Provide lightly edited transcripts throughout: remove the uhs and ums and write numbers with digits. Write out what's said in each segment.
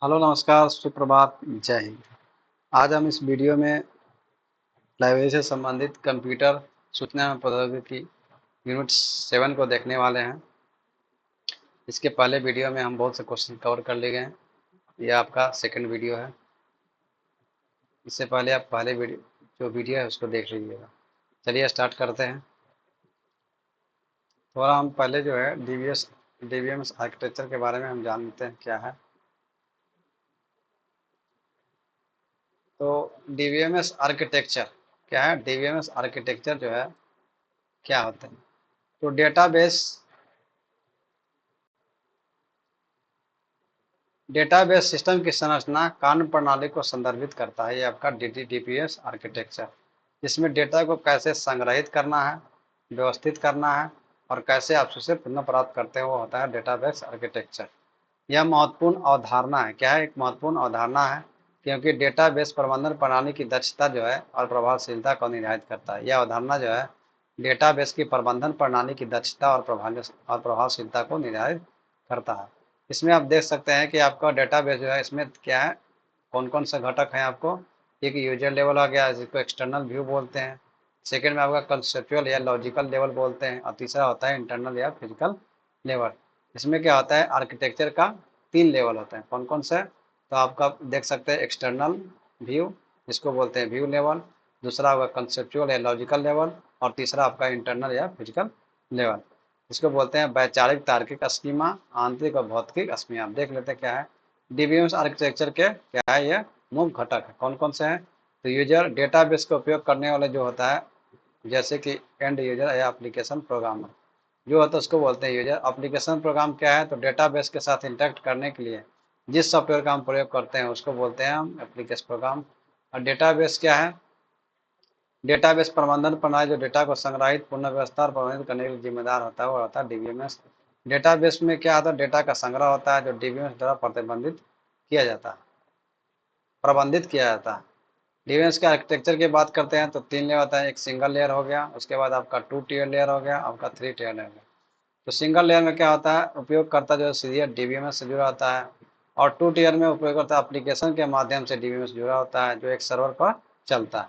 Hello, नमस्कार, सुप्रभात, जय हिंद। आज हम इस वीडियो में लाइब्रेरी से संबंधित कंप्यूटर सूचना एवं प्रौद्योगिकी यूनिट 7 को देखने वाले हैं। इसके पहले वीडियो में हम बहुत से क्वेश्चन कवर कर लिए गए हैं। यह आपका सेकंड वीडियो है। इससे पहले आप पहले वीडियो है उसको देख लीजिएगा। चलिए स्टार्ट करते हैं। थोड़ा हम पहले जो है डीबीएमएस आर्किटेक्चर के बारे में हम जानते हैं क्या है। तो डीबीएमएस आर्किटेक्चर क्या है? डीबीएमएस आर्किटेक्चर जो है क्या होता है? तो डेटाबेस सिस्टम की संरचना कार्य प्रणाली को संदर्भित करता है। ये आपका डीबीएमएस आर्किटेक्चर, इसमें डेटा को कैसे संग्रहित करना है, व्यवस्थित करना है और कैसे आप उसे पुनः प्राप्त करते हैं, वो होता है डेटाबेस आर्किटेक्चर। यह महत्वपूर्ण अवधारणा है। क्या है? एक महत्वपूर्ण अवधारणा है, क्योंकि डेटाबेस प्रबंधन प्रणाली की दक्षता जो है और प्रभावशीलता को निर्धारित करता है। यह अवधारणा जो है डेटाबेस की प्रबंधन प्रणाली की दक्षता और प्रभावशीलता को निर्धारित करता है। इसमें आप देख सकते हैं कि आपका डेटाबेस जो है, इसमें क्या है, कौन कौन से घटक हैं आपको। एक यूजर लेवल आ गया, जिसको एक्सटर्नल व्यू बोलते हैं। सेकंड में आपका कंसेप्चुअल या लॉजिकल लेवल बोलते हैं, और तीसरा होता है इंटरनल या फिजिकल लेवल। इसमें क्या होता है, आर्किटेक्चर का 3 लेवल होते हैं। कौन कौन से? तो आपका देख सकते हैं एक्सटर्नल व्यू, जिसको बोलते हैं व्यू लेवल। दूसरा होगा कंसेप्चुअल या लॉजिकल लेवल, और तीसरा आपका इंटरनल या फिजिकल लेवल। इसको बोलते हैं वैचारिक तार्किक स्कीमा, आंतरिक और भौतिक स्कीमा। आप देख लेते हैं क्या है डीबीएमएस आर्किटेक्चर के। क्या है? ये मुख्य घटक है। कौन कौन से हैं? तो यूजर डेटाबेस का उपयोग करने वाले जो होता है, जैसे कि एंड यूजर या एप्लीकेशन प्रोग्रामर जो होता है, उसको बोलते हैं यूजर। एप्लीकेशन प्रोग्राम क्या है? तो डेटाबेस के साथ इंटरेक्ट करने के लिए जिस सॉफ्टवेयर का हम प्रयोग करते हैं उसको बोलते हैं हम एप्लीकेशन प्रोग्राम। और डेटाबेस क्या है? डेटाबेस प्रबंधन प्रणाली जो डेटा को संग्रहित, पुनः व्यवस्था और प्रबंधित करने के लिए जिम्मेदार होता है, वो होता है डीबीएमएस। डेटाबेस में क्या होता है? डेटा का संग्रह होता है, जो डीबीएमएस द्वारा प्रतिबंधित किया जाता है, प्रबंधित किया जाता है। डीबीएमएस के आर्किटेक्चर की बात करते हैं तो 3 लेयर होता है। एक सिंगल लेयर हो गया, उसके बाद आपका 2 टियर लेयर हो गया, आपका 3 टियर लेयर हो गया। तो सिंगल लेयर में क्या होता है, उपयोगकर्ता जो है सीधे डीबीएमएस से जुड़ा होता है। और 2 टियर में उपयोगकर्ता एप्लीकेशन के माध्यम से डीबीएमएस जुड़ा होता है, जो एक सर्वर पर चलता है।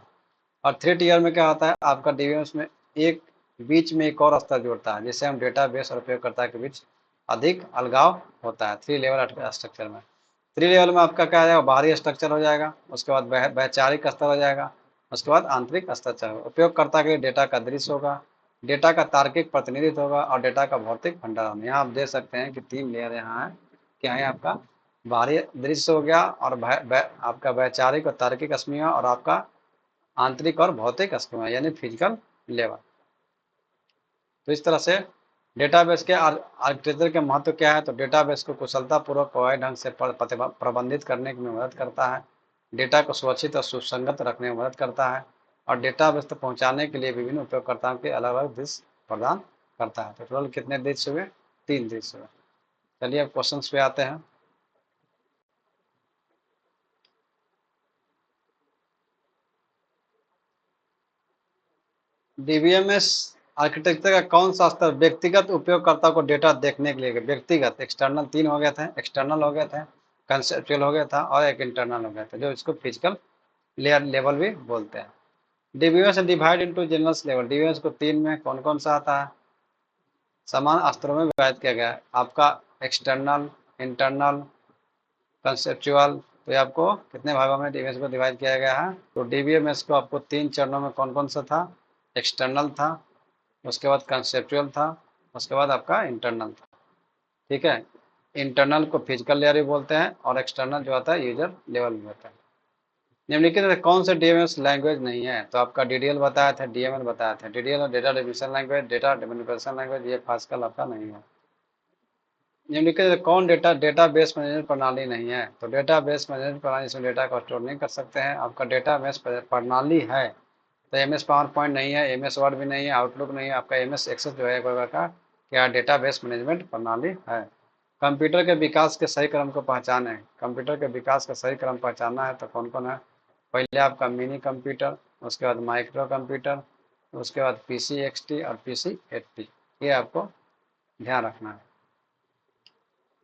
और 3 टियर में क्या होता है, आपका डीबीएमएस में एक बीच में एक और स्तर जुड़ता है, जिससे हम डेटाबेस और उपयोगकर्ता के बीच अधिक अलगाव होता है। 3 लेवल स्ट्रक्चर में, 3 लेवल में आपका क्या हो जाएगा, बाहरी स्ट्रक्चर हो जाएगा, उसके बाद वैचारिक स्तर हो जाएगा, उसके बाद आंतरिक स्तर होगा। उपयोगकर्ता के लिए डेटा का दृश्य होगा, डेटा का तार्किक प्रतिनिधित्व होगा और डेटा का भौतिक भंडारण। यहाँ आप देख सकते हैं कि 3 लेयर यहाँ है। क्या है? आपका बाहरी दृश्य हो गया, और आपका वैचारिक और तार्किक स्कीमा, और आपका आंतरिक और भौतिक स्कीमा यानी फिजिकल लेवल। तो इस तरह से डेटाबेस के आर्किटेक्चर के महत्व क्या है, तो डेटाबेस को कुशलतापूर्वक प्रभावी ढंग से प्रबंधित करने में मदद करता है, डेटा को सुरक्षित और सुसंगत रखने में मदद करता है, और डेटाबेस तक पहुंचाने के लिए विभिन्न उपयोगकर्ताओं के अलग अलग दृश्य प्रदान करता है। तो टोटल कितने दृश्य हुए? 3 दृश्य हुए। चलिए अब क्वेश्चन पे आते हैं। डीबीएमएस आर्किटेक्चर का कौन सा स्तर व्यक्तिगत उपयोगकर्ता को डेटा देखने के लिए? व्यक्तिगत एक्सटर्नल 3 हो गए थे, एक्सटर्नल हो गए थे, कंसेप्चुअल हो गया था, और एक इंटरनल हो गया था, जो इसको फिजिकल लेयर लेवल भी बोलते हैं। DBMS divide into general level. DBMS को 3 में कौन कौन सा आता है? समान स्तरों में विभाजित किया गया है। आपका एक्सटर्नल, इंटरनल, कंसेप्चुअल। तो ये आपको कितने भागों में डीबीएमएस को डिवाइड किया गया है? तो डीबीएमएस को आपको 3 चरणों में कौन कौन सा था? एक्सटर्नल था, उसके बाद कंसेप्चुअल था, उसके बाद आपका इंटरनल था। ठीक है, इंटरनल को फिजिकल लेयर भी बोलते हैं, और एक्सटर्नल जो आता है यूजर लेवल भी होता है। निम्नलिखित में कौन से डीएमएस लैंग्वेज नहीं है? तो आपका डीडीएल बताया था, डीएमएल बताया था। डीडीएल और data division language, data manipulation language, ये खासकर आपका नहीं है। निम्नलिखित में कौन डेटाबेस मैनेजमेंट प्रणाली नहीं है? तो डेटाबेस मैनेजमेंट प्रणाली, इसमें डेटा को स्टोर नहीं कर सकते हैं। आपका डेटाबेस प्रणाली है तो एमएस पावर पॉइंट नहीं है, एमएस वर्ड भी नहीं है, आउटलुक नहीं है। आपका एमएस एक्सेस जो है एक प्रकार का क्या डेटाबेस मैनेजमेंट प्रणाली है। कंप्यूटर के विकास के सही क्रम को पहचाने। कंप्यूटर के विकास का सही क्रम पहचानना है तो कौन कौन है? पहले आपका मिनी कंप्यूटर, उसके बाद माइक्रो कंप्यूटर, उसके बाद पीसी एक्सटी और पीसी 80। ये आपको ध्यान रखना है।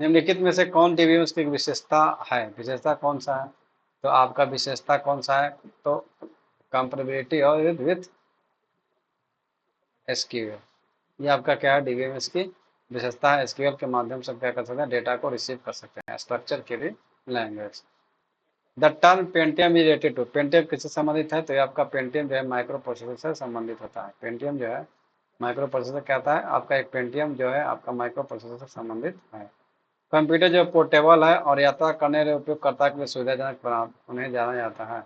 निम्नलिखित में से कौन डीबीएमएस की विशेषता है? विशेषता कौन सा है? तो आपका विशेषता कौन सा है? तो कंपेरेबिलिटी और विथ एसक्यूएल, ये आपका क्या है? डीबीएमएस की विशेषता है। एसक्यूएल के माध्यम से क्या कर सकते हैं? डेटा को रिसीव कर सकते हैं, स्ट्रक्चर के लिए language. The term Pentium is related to, Pentium किससे संबंधित है? तो ये आपका पेंटियम जो है माइक्रो प्रोसेसर से संबंधित होता है। पेंटियम जो है माइक्रो प्रोसेसर कहता है आपका, एक पेंटियम जो है आपका माइक्रो प्रोसेसर से संबंधित है। कंप्यूटर जो पोर्टेबल है और यात्रा करने वाले उपयोगकर्ता के लिए सुविधाजनक बना उन्हें जाना जाता है।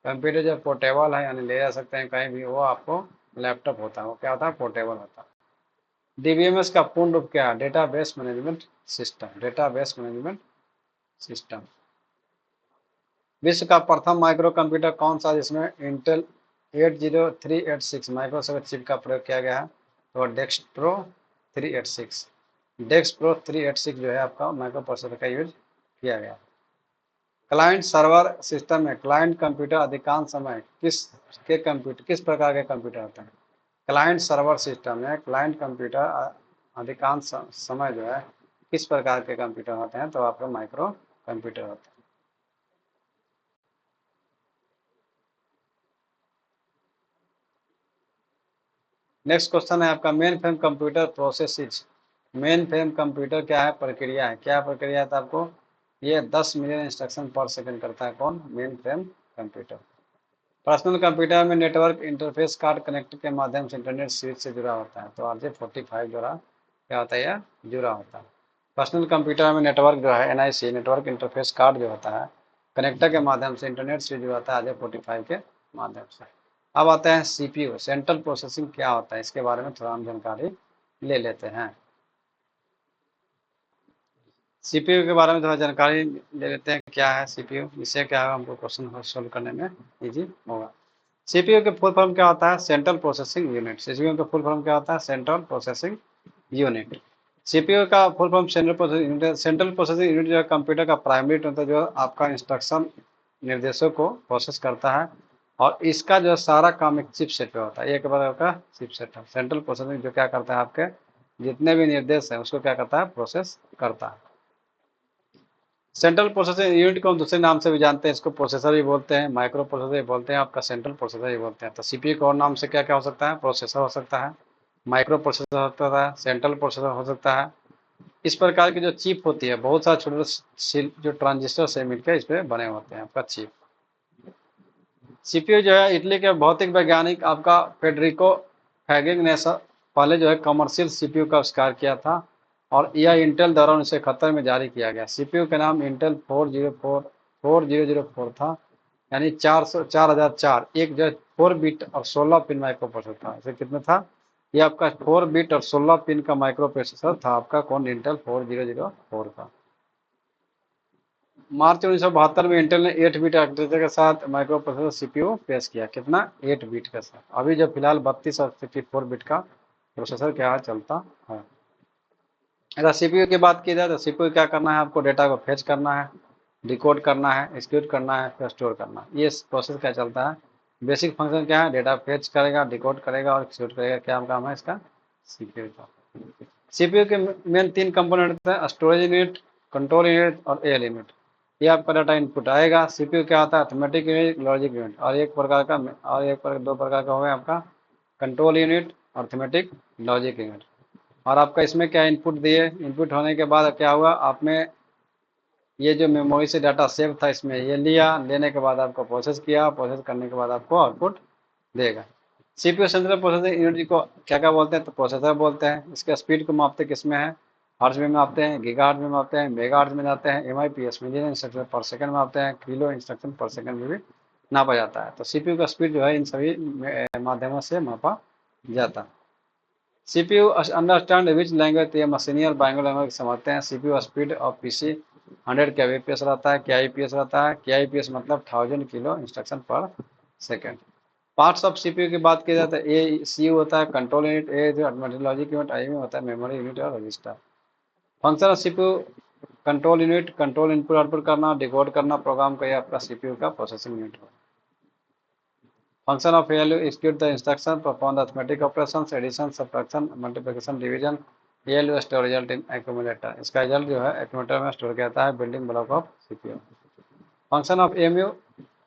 कंप्यूटर जो पोर्टेबल है यानी ले जा सकते हैं कहीं भी, वो आपको लैपटॉप होता है, वो क्या होता है? पोर्टेबल होता है। डीबीएमएस का पूर्ण रूप क्या है? Database management system, database management system. विश्व का प्रथम माइक्रो कंप्यूटर कौन सा जिसमें इंटेल 80386 माइक्रोसेकंड चिप का प्रयोग किया गया है? तो डेक्स प्रो 386, डेक्स प्रो 386 जो है आपका माइक्रो प्रोसेसर का यूज किया गया। क्लाइंट सर्वर सिस्टम में क्लाइंट कंप्यूटर अधिकांश समय किस प्रकार के कंप्यूटर होते हैं? क्लाइंट सर्वर सिस्टम में क्लाइंट कंप्यूटर अधिकांश समय जो है किस प्रकार के कंप्यूटर होते हैं? तो आपका माइक्रो कंप्यूटर होते हैं। नेक्स्ट क्वेश्चन है आपका, main frame computer processes. Main frame computer क्या है? प्रक्रिया है। क्या प्रक्रिया है? आपको ये 10 मिलियन इंस्ट्रक्शन पर सेकंड करता है। कौन? Main frame computer. Personal computer में नेटवर्क इंटरफेस कार्ड कनेक्ट के माध्यम से इंटरनेट स्विच से जुड़ा होता है। तो RJ45 द्वारा क्या होता है? यह जुड़ा होता है। पर्सनल कंप्यूटर में नेटवर्क जो है NIC नेटवर्क इंटरफेस कार्ड जो होता है कनेक्टर के माध्यम से इंटरनेट से जुड़ा होता है RJ45 के माध्यम से। अब आते हैं CPU, सेंट्रल प्रोसेसिंग क्या होता है? इसके बारे में थोड़ा हम जानकारी ले लेते हैं। CPU के बारे में थोड़ा जानकारी ले लेते हैं, क्या है CPU, इससे क्या है हमको क्वेश्चन सोल्व करने में इजी होगा। CPU के फुल फॉर्म क्या होता है? Central processing unit. CPU का फुल फॉर्म क्या होता है? Central processing unit. CPU का full form central processing unit. Central processing unit जो है कंप्यूटर का प्राइमरी यूनिट होता है, जो आपका इंस्ट्रक्शन निर्देशों को प्रोसेस करता है, और इसका जो सारा काम एक चिपसेट पे होता है। एक प्रकार का चिपसेट है सेंट्रल प्रोसेसिंग, जो क्या करता है? आपके जितने भी निर्देश हैं उसको क्या करता है? प्रोसेस करता है। सेंट्रल प्रोसेसिंग यूनिट को हम दूसरे नाम से भी जानते हैं, इसको प्रोसेसर भी बोलते हैं, माइक्रो प्रोसेसर भी बोलते हैं, आपका सेंट्रल प्रोसेसर भी बोलते हैं। तो CPU को और नाम से क्या क्या हो सकता है? प्रोसेसर हो सकता है, माइक्रो प्रोसेसर हो सकता है, सेंट्रल प्रोसेसर हो सकता है। इस प्रकार की जो चिप होती है, बहुत सारे छोटे जो ट्रांजिस्टर से मिलकर इस पर बने होते हैं आपका चिप। CPU जो है इटली के भौतिक वैज्ञानिक आपका फेडरिको फैगिंग ने पहले जो है कमर्शियल CPU का आविष्कार किया था, और यह इंटेल द्वारा 1971 में जारी किया गया। CPU का नाम इंटेल 4004 था, यानी 4004। एक जो है 4 बिट और 16 पिन माइक्रो प्रोसेसर था। इसे कितना था? ये आपका 4 बिट और 16 पिन का माइक्रो प्रोसेसर था आपका, कौन? इंटेल 4004 का। मार्च 1972 में इंटेल ने 8 बिट आर्किटेक्चर के साथ माइक्रो प्रोसेसर CPU पेश किया। कितना? 8 बिट के साथ। अभी जो फिलहाल 32 और 64 बिट का प्रोसेसर क्या चलता है। अगर CPU की बात की जाए तो CPU क्या करना है? आपको डेटा को फेच करना है, डिकोड करना है, एक्सिक्यूट करना है, फिर स्टोर करना है। ये प्रोसेस क्या चलता है? बेसिक फंक्शन क्या है? डेटा फेच करेगा, डिकोड करेगा और एक्सिक्यूट करेगा। क्या काम है इसका? CPU का। CPU के मेन 3 कंपोनेंट होते हैं, स्टोरेज यूनिट, कंट्रोल यूनिट और AL यूनिट। ये आपका डाटा इनपुट आएगा। CPU क्या होता है? अर्थमेटिक यूनिट, लॉजिक यूनिट, और दो प्रकार का हो गया आपका control unit, arithmetic, logic unit. और आपका इसमें क्या इनपुट दिए, इनपुट होने के बाद क्या हुआ? आपने ये जो मेमोरी से डाटा सेव था इसमें ये लिया, लेने के बाद आपको प्रोसेस किया, प्रोसेस करने के बाद आपको आउटपुट देगा। CPU सेंट्रल प्रोसेसिंग यूनिट को क्या क्या बोलते हैं? तो प्रोसेसर बोलते हैं। इसके स्पीड को मापते किसमें है? हर्ट्ज में मापते हैं, गीगाहर्ट्ज में मापते हैं, मेगाहर्ट्ज में जाते हैं, MIPS मिलियन इंस्ट्रक्शन पर सेकंड में मापते हैं, किलो इंस्ट्रक्शन पर सेकंड में भी नापा जाता है। तो CPU का स्पीड जो है इन सभी माध्यमों से मापा जाता है। CPU अंडरस्टैंड विच लैंग्वेज, ये मशीनी और बाइंगो लैंग्वेज समझते हैं। CPU speed of PC 100 kbps रहता है। KIPS रहता है, KIPS मतलब 1000 किलो इंस्ट्रक्शन पर सेकेंड। पार्ट्स ऑफ CPU की बात की जाए तो ACU होता है, control unit, logic unit, IMU होता है, मेमोरी यूनिट और register. Function of CPU control unit, control input output करना, डिकोड करना प्रोग्राम का, ये आपका CPU का प्रोसेसिंग यूनिट होगा। Function of ALU execute the instruction, perform the arithmetic operations, addition, subtraction, multiplication, division, ALU store result in accumulator, इसका result जो है एक्यूमुलेटर में स्टोर किया जाता है building block of CPU। Function of MU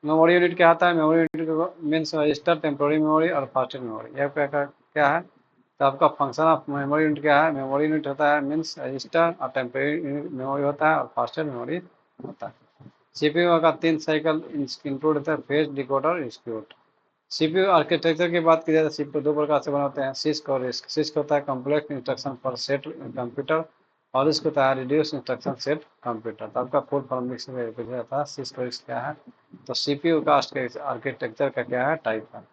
memory unit क्या आता है, memory unit means register, temporary memory और फास्टेड मेमोरी। यह क्या है, तो आपका फंक्शन ऑफ मेमोरी यूनिट क्या है, मेमोरी यूनिट होता है मीन्स रजिस्टर, और टेम्पोररी मेमोरी होता है और फास्टेड मेमोरी होता है। CPU का 3 साइकिल इंक्लूड होता है, फेज, डिकोडर और एक्सिक्यूट। CPU आर्किटेक्चर की बात की जाए तो CPU दो प्रकार से बने होते हैं, सिस्क और रिस्क। सिस्क होता है कम्प्लेक्स इंस्ट्रक्शन पर सेट कंप्यूटर, और रिस्क होता है रिड्यूस इंस्ट्रक्शन सेट कंप्यूटर। तो आपका फुल फॉर्म मिक्स में पूछा जाता है सिस्क और रिस्क क्या है, तो CPU का आर्किटेक्चर का क्या है, टाइप है।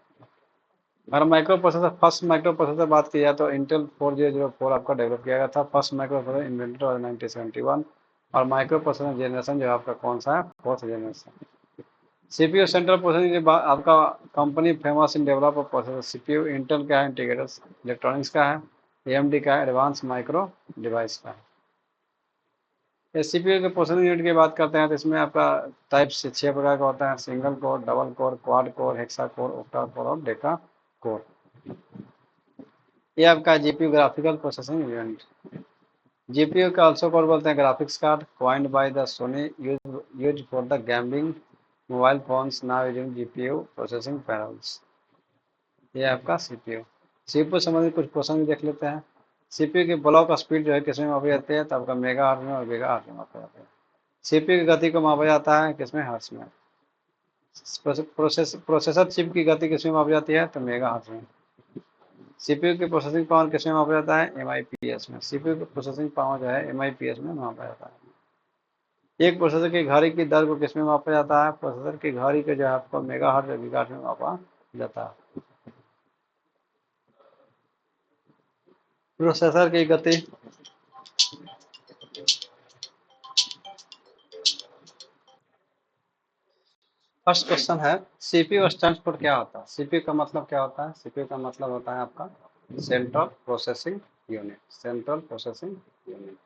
अगर micro processor, first micro processor बात की जाए तो इंटेल 4004 आपका डेवलप किया गया था। फर्स्ट माइक्रो प्रोसेसर इन्वेंटेड और 1971, और माइक्रो प्रोसेसर जनरेशन जो आपका कौन सा है, fourth generation. CPU central processing आपका company famous in develop of processor. CPU Intel का है, इंटीग्रेटेड इलेक्ट्रॉनिक्स का है, AMD का है, एडवांस माइक्रो डिवाइस का है। CPU के प्रोसेसिंग यूनिट की बात करते हैं तो इसमें आपका टाइप से 6 प्रकार का होता है, single core, double core, quad core, hexa core, octa core और डेका कोर। ये आपका GPU graphical processing unit. GPU का ऑल्सो कोर बोलते हैं graphics card, coined by the Sony, use for the gaming mobile phones now using GPU processing panels. ये आपका CPU। CPU संबंधित कुछ क्वेश्चन भी देख लेते हैं। CPU की ब्लॉक स्पीड जो है किसमें मापी जाती है, तो आपका मेगा हर्ट्ज में और गीगा हर्ट्ज में मापा जाता है। CPU की गति को मापा जाता है किसमें, हर्ट्ज में। प्रोसेसर चिप की गति किसमें मापी जाती है, तो मेगा हर्ट्ज में। CPU की प्रोसेसिंग पावर किसमें मापा जाता है, MIPS में। CPU की प्रोसेसिंग पावर जो है MIPS में मापा जाता है। एक प्रोसेसर की घड़ी की दर को किसमें मापा जाता है, प्रोसेसर की घड़ी के जो है आपको मेगा हर्ट्ज और गीगा हर्ट्ज में मापा जाता है। प्रोसेसर की गति, फर्स्ट क्वेश्चन है CPU स्टैंड फॉर क्या होता है। CPU का मतलब क्या होता है, CPU का मतलब होता है आपका central processing unit. Central processing unit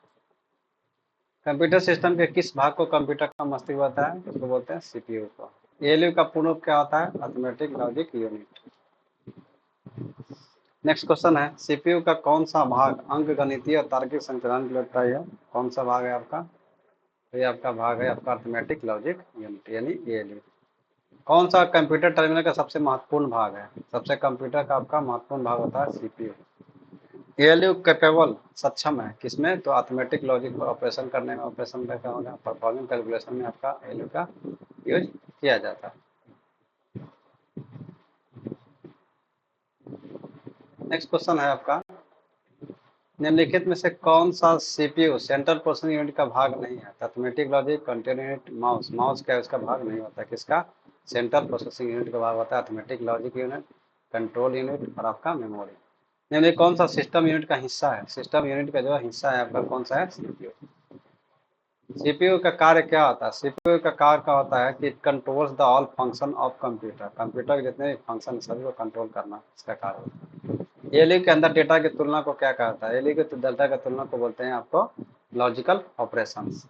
computer system के किस भाग को कंप्यूटर का मस्तिष्क होता है, उसको बोलते हैं CPU को। ALU का पूर्ण रूप क्या होता है, arithmetic logic unit. Next question है CPU का कौन सा भाग अंकगणितीय और तार्किक संचालन के लिए होता है, कौन सा भाग है आपका, तो ये आपका भाग है आपका अर्थमेटिक लॉजिक यूनिट यानी ALU। कौन सा कंप्यूटर टर्मिनल का सबसे महत्वपूर्ण भाग है, सबसे कंप्यूटर का आपका महत्वपूर्ण भाग होता है CPU। ALU कैपेबल सक्षम है किसमें, तो अर्थमेटिक लॉजिक पर ऑपरेशन करने में, ऑपरेशन का क्या होगा, परफॉर्मिंग कैलकुलेशन में आपका ALU का यूज किया जाता है। नेक्स्ट क्वेश्चन है आपका निम्नलिखित में से कौन सा CPU सेंट्रल प्रोसेसिंग यूनिट का भाग नहीं है, arithmetic logic, control unit, mouse. Mouse क्या है, उसका भाग नहीं होता, किसका, सेंट्रल प्रोसेसिंग यूनिट का भाग होता है arithmetic logic unit, control unit और आपका मेमोरी। यानी कौन सा सिस्टम यूनिट का हिस्सा है, सिस्टम यूनिट का जो हिस्सा है आपका कौन सा है, CPU। CPU का कार्य क्या होता है, CPU का कार्य क्या होता है कि controls the all function of computer. Computer के जितने फंक्शन सभी को कंट्रोल करना इसका कार्य होता है। ALU के अंदर डेटा की तुलना को क्या कहता है, ALU के डेटा की तुलना को बोलते हैं आपको लॉजिकल ऑपरेशंस।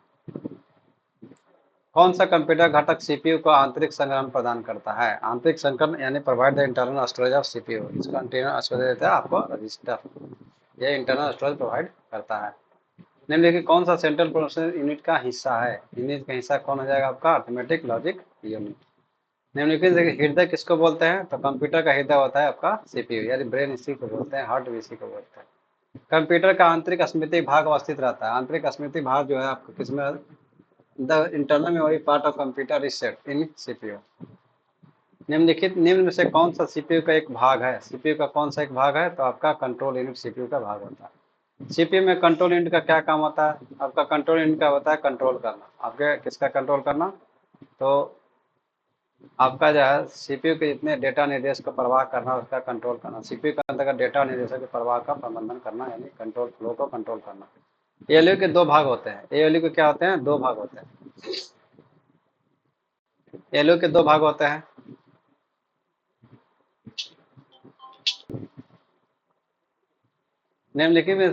कौन सा कंप्यूटर घटक CPU को आंतरिक संग्रहण प्रदान करता है, आंतरिक संग्रहण यानी provide the internal storage of CPU। इसका इंटरनल स्टोरेज देता है आपको रजिस्टर, ये इंटरनल स्टोरेज प्रोवाइड करता है। निम्नलिखित कौन सा सेंट्रल प्रोसेसिंग यूनिट का हिस्सा है, यूनिट का हिस्सा कौन हो जाएगा आपका अर्थमेटिक लॉजिक यूनिट। निम्नलिखित हृदय किसको बोलते हैं, तो कंप्यूटर का हृदय होता है आपका CPU यानी ब्रेन, इसी को बोलते हैं, हार्ट भी इसी को बोलते हैं। कंप्यूटर का आंतरिक स्मृति भाग अवस्थित रहता है, आंतरिक स्मृति भाग जो है आपको किसमें, the internal memory part of computer is set in CPU। निम्नलिखित निम्न में से कौन सा CPU का एक भाग है, CPU का कौन सा एक भाग है, तो आपका कंट्रोल यूनिट CPU का भाग होता है। CPU में कंट्रोल यूनिट का क्या काम होता है, आपका कंट्रोल यूनिट का होता है कंट्रोल करना, आपके किसका कंट्रोल करना, तो आपका जो है CPU के जितने डेटा निर्देश का प्रवाह करना, उसका कंट्रोल करना। CPU के अंतर्गत डेटा निर्देशों के प्रवाह का प्रबंधन करना यानी कंट्रोल फ्लो को कंट्रोल करना। ALU के दो भाग होते हैं, ALU के क्या होते हैं, दो भाग होते हैं। ALU के दो भाग होते हैं, निम्नलिखित में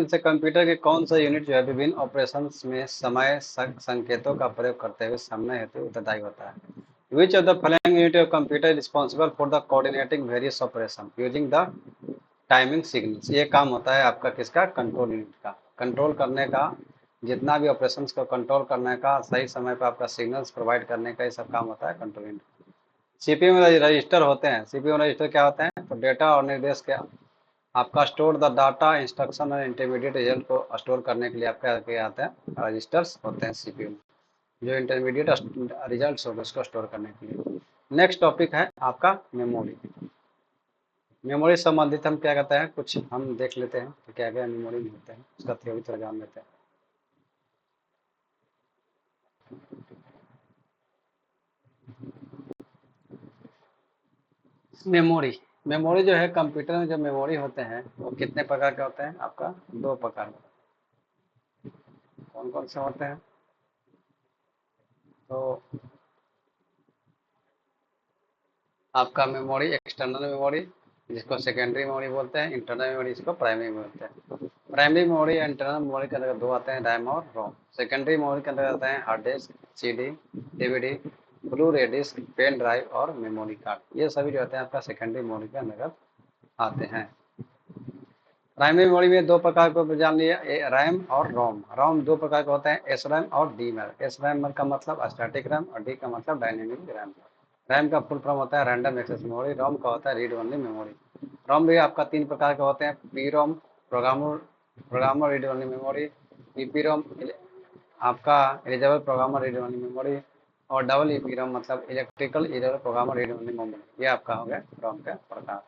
से कंप्यूटर के कौन सा यूनिट जो है विभिन्न ऑपरेशंस में समय संकेतों का प्रयोग करते हुए सामने हेतु उत्तरदायी होता है। Which of the following unit of computer responsible for the coordinating various operation using the timing signals, ये काम होता है आपका किसका, कंट्रोल यूनिट का, कंट्रोल करने का, जितना भी ऑपरेशंस को कंट्रोल करने का, सही समय पर आपका सिग्नल्स प्रोवाइड करने का, ये सब काम होता है कंट्रोल यूनिट। सीपीयू में रजिस्टर होते हैं, सीपीयू में रजिस्टर क्या होते हैं, तो डेटा और निर्देश के आपका स्टोर द डाटा, इंस्ट्रक्शन और इंटरमीडिएट रिजल्ट को स्टोर करने के लिए आपका क्या आते हैं, रजिस्टर्स होते हैं सीपीयू में, जो इंटरमीडिएट रिजल्ट होगा उसको स्टोर करने के लिए। नेक्स्ट टॉपिक है आपका मेमोरी। मेमोरी संबंधित हम क्या कहते हैं, कुछ हम देख लेते हैं कि क्या क्या मेमोरी में होते हैं, उसका थ्योरी थोड़ा जान लेते हैं। मेमोरी, मेमोरी जो है कंप्यूटर में जो मेमोरी होते हैं वो कितने प्रकार के होते हैं, आपका दो प्रकार के। कौन कौन से होते हैं, तो आपका मेमोरी, एक्सटर्नल मेमोरी जिसको सेकेंडरी मेमोरी बोलते हैं, इंटरनल मेमोरी जिसको प्राइमरी बोलते हैं। प्राइमरी मेमोरी या इंटरनल मेमोरी के अंदर दो आते हैं, रैम और रोम। सेकेंडरी मेमोरी के अंदर आते हैं hard disk, CD, DVD, blue ray disc, pen drive और मेमोरी कार्ड। ये सभी जो होते हैं आपका सेकेंडरी मेमोरी के अंतर्गत आते हैं। प्राइमरी मेमोरी में दो प्रकार को जान लिया, रैम और रोम। रोम दो प्रकार के होते हैं, एस रैम और डी रैम। एस रैम का मतलब स्टैटिक रैम और डी का मतलब डायनेमिक रैम। रैम का फुल फॉर्म होता है रैंडम एक्सेस मेमोरी। रोम का होता है रीड ओनली मेमोरी। रोम भी आपका तीन प्रकार के होते हैं, P ROM, programmer programmer read only memory, EP ROM आपका eligible programmer read only memory, और डबल ईपी रोम मतलब electrical eligible programmer read only memory. ये आपका हो गया रोम का प्रकार।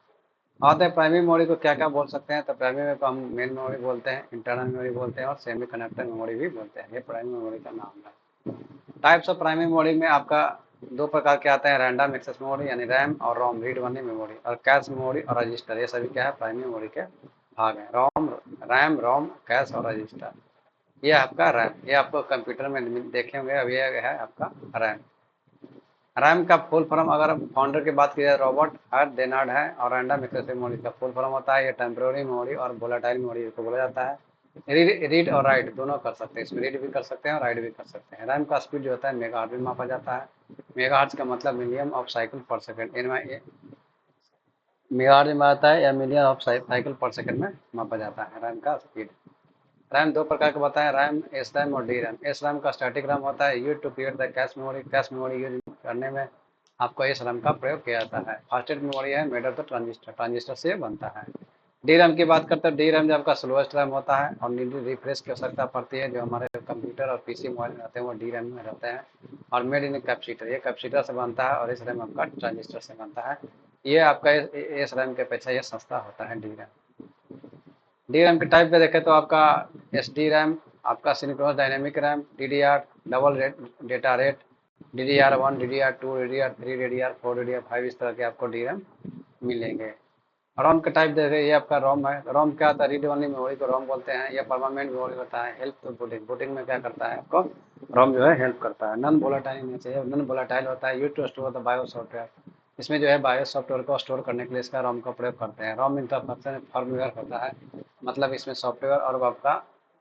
आते हैं प्राइमरी मेमोरी को क्या क्या बोल सकते हैं, तो प्राइमरी मेमोरी को हम मेन मेमोरी बोलते हैं, इंटरनल मेमोरी बोलते हैं और सेमी कंडक्टर मेमोरी भी बोलते हैं। ये प्राइमरी मेमोरी का नाम है। टाइप्स ऑफ प्राइमरी मेमोरी में आपका दो प्रकार के आते हैं, रैंडम एक्सेस मेमोरी यानी रैम और रोम रीड ओनली मेमोरी, और कैश मेमोरी और रजिस्टर। ये सभी क्या है, प्राइमरी मेमोरी के भाग हैं। रोम, रैम, रोम, कैश और रजिस्टर। ये आपका रैम, ये आपको कंप्यूटर में देखे होंगे। अब ये है आपका रैम। रैम का फुल फॉर्म अगर फाउंडर की बात की जाए, रॉबर्ट हर डेनार्ड है, और रैंडम एक्सेस मेमोरी का फुल फॉर्म होता है, ये टेम्पोररी मेमोरी और वोलेटाइल मेमोरी को बोला जाता है। रीड और राइट दोनों कर सकते हैं, इसमें रीड भी कर सकते हैं और राइट भी कर सकते हैं। रैम का स्पीड जो होता है मेगाहर्ट्ज में मापा जाता है। मेगाहर्ट्ज का मतलब मिलियन ऑफ साइकिल पर सेकंड, इनमें मेगाहर्ट्ज में आता है या मिलियन ऑफ साइकिल पर सेकंड में मापा जाता है रैम का स्पीड। रैम दो प्रकार के बताएं, रैम, एस रैम और डी रैम। एस रैम का स्टैटिक रैम होता है, use to create the cache memory. Use मेमोरी यूज करने में आपको एस रैम का प्रयोग किया जाता है। फास्टेस्ट मेमोरी है made of the transistor, transistor से बनता है। डी रैम की बात करते हैं, डी रैम जो आपका स्लोएस्ट रैम होता है और नीड रिफ्रेश की आवश्यकता पड़ती है, जो हमारे कंप्यूटर और पीसी मोबाइल में रहते हैं वो डी रैम में रहते हैं। और मेड इन कैपेसिटर, ये कैपेसिटर से बनता है, और इस रैम आपका ट्रांजिस्टर से बनता है। ये आपका एस रैम के अपेक्षा ये सस्ता होता है डी रैम। डी रैम के टाइप पे देखें तो आपका एस डी रैम, आपका synchronous dynamic RAM, D D R, double rate data rate, D D R one, D D R two, D D R three, D D R four, D D R five, इस तरह के आपको D RAM मिलेंगे। रोम का type देखें, ये आपका रोम है। रोम क्या होता है, रीड ओनली मेमोरी को रोम बोलते हैं। ये परमानेंट मेमोरी होता है। हेल्प टू बूटिंग, बूटिंग में क्या करता है आपको, रोम जो है हेल्प करता है। नॉन वोलेटाइल नहीं चाहिए, नॉन वोलेटाइल होता है, use to store the bio software. इसमें जो है बायो सॉफ्टवेयर को स्टोर करने के लिए इसका रोम का प्रयोग करते हैं। रोम इंटरफेस फर्मवेयर होता है, मतलब इसमें सॉफ्टवेयर और आपका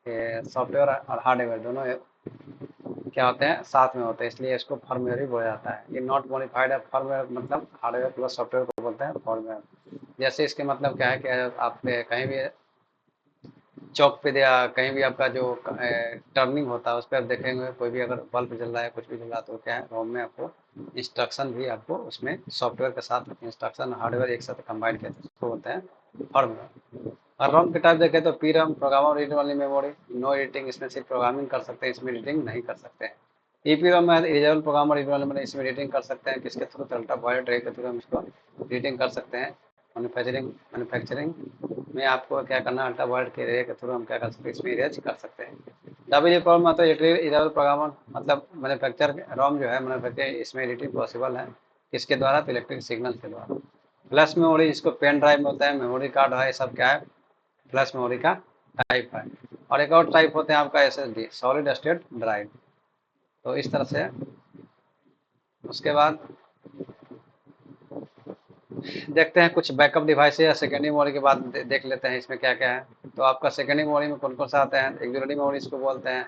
सॉफ्टवेयर और हार्डवेयर दोनों क्या होते हैं, साथ में होते हैं, इसलिए इसको फर्मवेयर भी बोला जाता है। ये नॉट मॉडिफाइड है, फर्मवेयर मतलब हार्डवेयर प्लस सॉफ्टवेयर को बोलते हैं फर्मवेयर। जैसे इसके मतलब क्या है कि आप कहीं भी चौक पे या कहीं भी आपका जो टर्निंग होता है उस पर आप देखेंगे, कोई भी अगर बल्ब जल रहा है, कुछ भी जल रहा है, तो क्या है रोम में आपको इंस्ट्रक्शन भी आपको उसमें सॉफ्टवेयर के साथ इंस्ट्रक्शन हार्डवेयर एक साथ कंबाइन किया उसको बोलते हैं फर्मवेयर। और रोम के टाइप देखें तो पी रोम, प्रोग्रामर रीड वाली मेमोरी, नो एडिटिंग, इसमें सिर्फ प्रोग्रामिंग कर सकते हैं, इसमें एडिटिंग नहीं कर सकते हैं। ईपी रोम में एलिजिबल प्रोग्रामर रीड वाले में इसमें एडिटिंग कर सकते हैं, किसके थ्रू, अल्ट्रा वायलेट रे के थ्रू हम इसको एडिटिंग कर सकते हैं। मैन्युफैक्चरिंग में आपको क्या करना है, अल्ट्रा वायलेट के रे के थ्रू हम क्या कर सकते हैं, इसमें इरेज कर सकते हैं। डब्ल्यू प्रॉब्लम तो इरेजबल प्रोग्रामर मतलब मैन्युफैक्चर रोम जो है मैन्युफैक्चर, इसमें एडिटिंग पॉसिबल है किसके द्वारा, तो इलेक्ट्रिक सिग्नल के द्वारा। फ्लैश मेमोरी जिसको पेन ड्राइव में होता है, मेमोरी कार्ड है, ये सब क्या है, फ्लैश मेमोरी का टाइप है। और एक और टाइप होते हैं आपका एसएसडी, सॉलिड स्टेट ड्राइव। तो इस तरह से उसके बाद देखते हैं कुछ बैकअप डिवाइस या सेकेंडरी मेमोरी के बाद देख लेते हैं इसमें क्या क्या है। तो आपका सेकेंडरी मेमोरी में कौन कौन सा आते हैं, एक्सिलरी मेमोरी इसको बोलते हैं,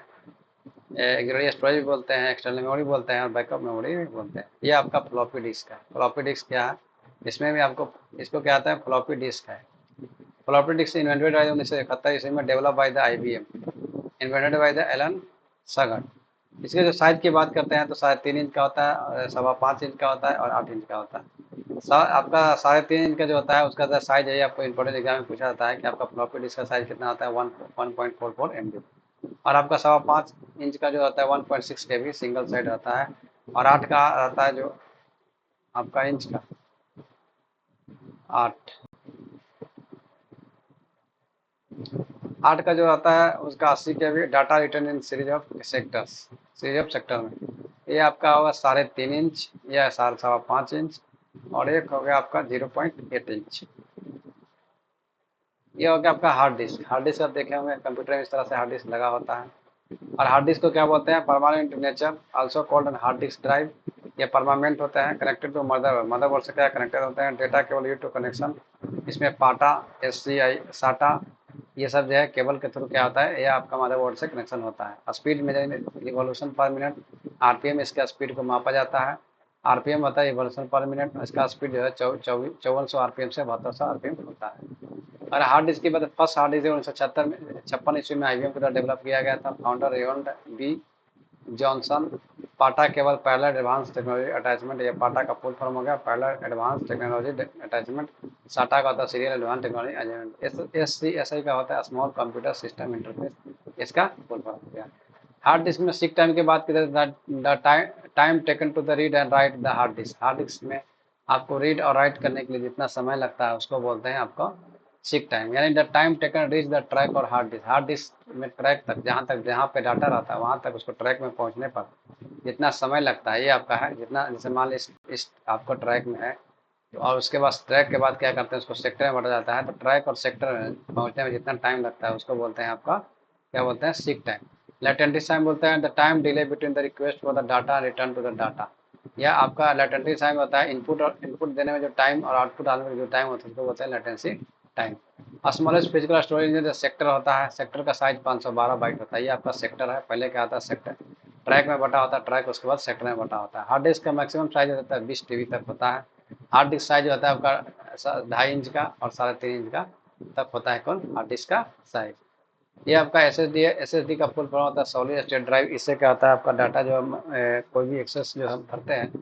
एक्सिलरी स्टोरेज भी बोलते हैं, एक्सटर्नल मेमोरी बोलते हैं, और बैकअप मेमोरी भी बोलते हैं। ये आपका फ्लॉपी डिस्क है। फ्लॉपी डिस्क क्या है, इसमें भी आपको इसको क्या आता है, फ्लॉपी डिस्क है। फ्लॉपी डिस्क इन्वेंटेड बाय 1971 ईस्वी में, develop by the IBM, invented by the Alan Shugart. इसके जो साइज की बात करते हैं तो 3.5 इंच का होता है, 5.25 इंच का होता है और 8 इंच का होता है। आपका 3.5 इंच का जो होता है उसका साइज है, आपको इंपॉर्टेंट एग्जाम में पूछा जाता है कि आपका फ्लॉपी डिस्क का साइज कितना होता है, 1.44 MB। और आपका 5.25 इंच का जो होता है 1.6 KB सिंगल साइड रहता है। और 8 का रहता है जो आपका इंच का 8 8 का जो रहता है उसका 80 KB data return in series of sector में। ये आपका होगा 3.5 इंच या 5.25 इंच। और एक हो गया आपका 0.8 इंच। ये हो गया आपका हार्ड डिस्क। हार्ड डिस्क आप देखे होंगे कंप्यूटर में इस तरह से हार्ड डिस्क लगा होता है। और हार्ड डिस्क को क्या बोलते हैं, permanent nature, also called an hard disk drive. ये परमानेंट होता है, कनेक्टेड टू मदरबोर्ड से क्या कनेक्टेड होते हैं, data cable use to connection. इसमें पाटा, SCI, साटा, ये सब जो है केबल के थ्रू क्या होता है, ये आपका मदरबोर्ड से कनेक्शन होता है। स्पीड मेजरमेंट, रिवॉल्यूशन पर मिनट, RPM इसका स्पीड को मापा जाता है। RPM होता है रिवॉल्यूशन पर मिनट, इसका स्पीड जो है 5400 RPM से 7200 RPM होता है। और हार्ड डिस्क की बात, फर्स्ट हार्ड डिस्क 1976 में 56 ईस्वी में IBM के द्वारा डेवलप किया गया था। Founder Raymond B Johnson. PATA cable parallel advance technology attachment, ये पाटा का फुल फॉर्म हो गया पैरेलल एडवांस टेक्नोलॉजी अटैचमेंट। साटा का होता है serial advance technology attachment. SCSI का होता है स्मॉल कंप्यूटर सिस्टम इंटरफेस, इसका फुल फॉर्म हो गया। हार्ड डिस्क में सीक टाइम की बात करें, the time taken to the read and write the hard disk. Hard disk में आपको रीड और राइट करने के लिए जितना समय लगता है उसको बोलते हैं आपको सीक टाइम, यानी the time taken reach the track और हार्ड डिस्क। हार्ड डिस्क में ट्रैक तक, जहाँ पे डाटा रहता है वहाँ तक उसको ट्रैक में पहुँचने पर जितना समय लगता है, ये आपका है जितना, जैसे मान ली इस आपको ट्रैक में है और उसके बाद ट्रैक के बाद क्या करते हैं उसको सेक्टर में बांटा जाता है, तो ट्रैक और सेक्टर में पहुँचने में जितना टाइम लगता है उसको बोलते हैं आपका, क्या बोलते हैं, सीक टाइम। लेटेंसी टाइम बोलते हैं the time delay between the request for the data return to the data. या आपका लेटेंसी टाइम होता है इनपुट देने में जो टाइम और आउटपुट आने में जो टाइम होता है उसको बोलते हैं latency time. Smallest physical storage में जो सेक्टर होता है, सेक्टर का साइज 512 बाइट होता है। ये आपका सेक्टर है, पहले क्या आता है सेक्टर, ट्रैक में बटा होता है ट्रैक, उसके बाद सेक्टर में बटा होता है। हार्ड डिस्क का मैक्सिमम साइज होता है 20 TB तक होता है। हार्ड डिस्क साइज होता है आपका 2.5 इंच का और 3.5 इंच का तक होता है कौन, हार्ड डिस्क का साइज। ये आपका SSD है, SSD का फुल फॉर्म होता है सॉलिड स्टेट ड्राइव। इससे क्या होता है आपका डाटा जो हम कोई भी एक्सेस जो हम करते हैं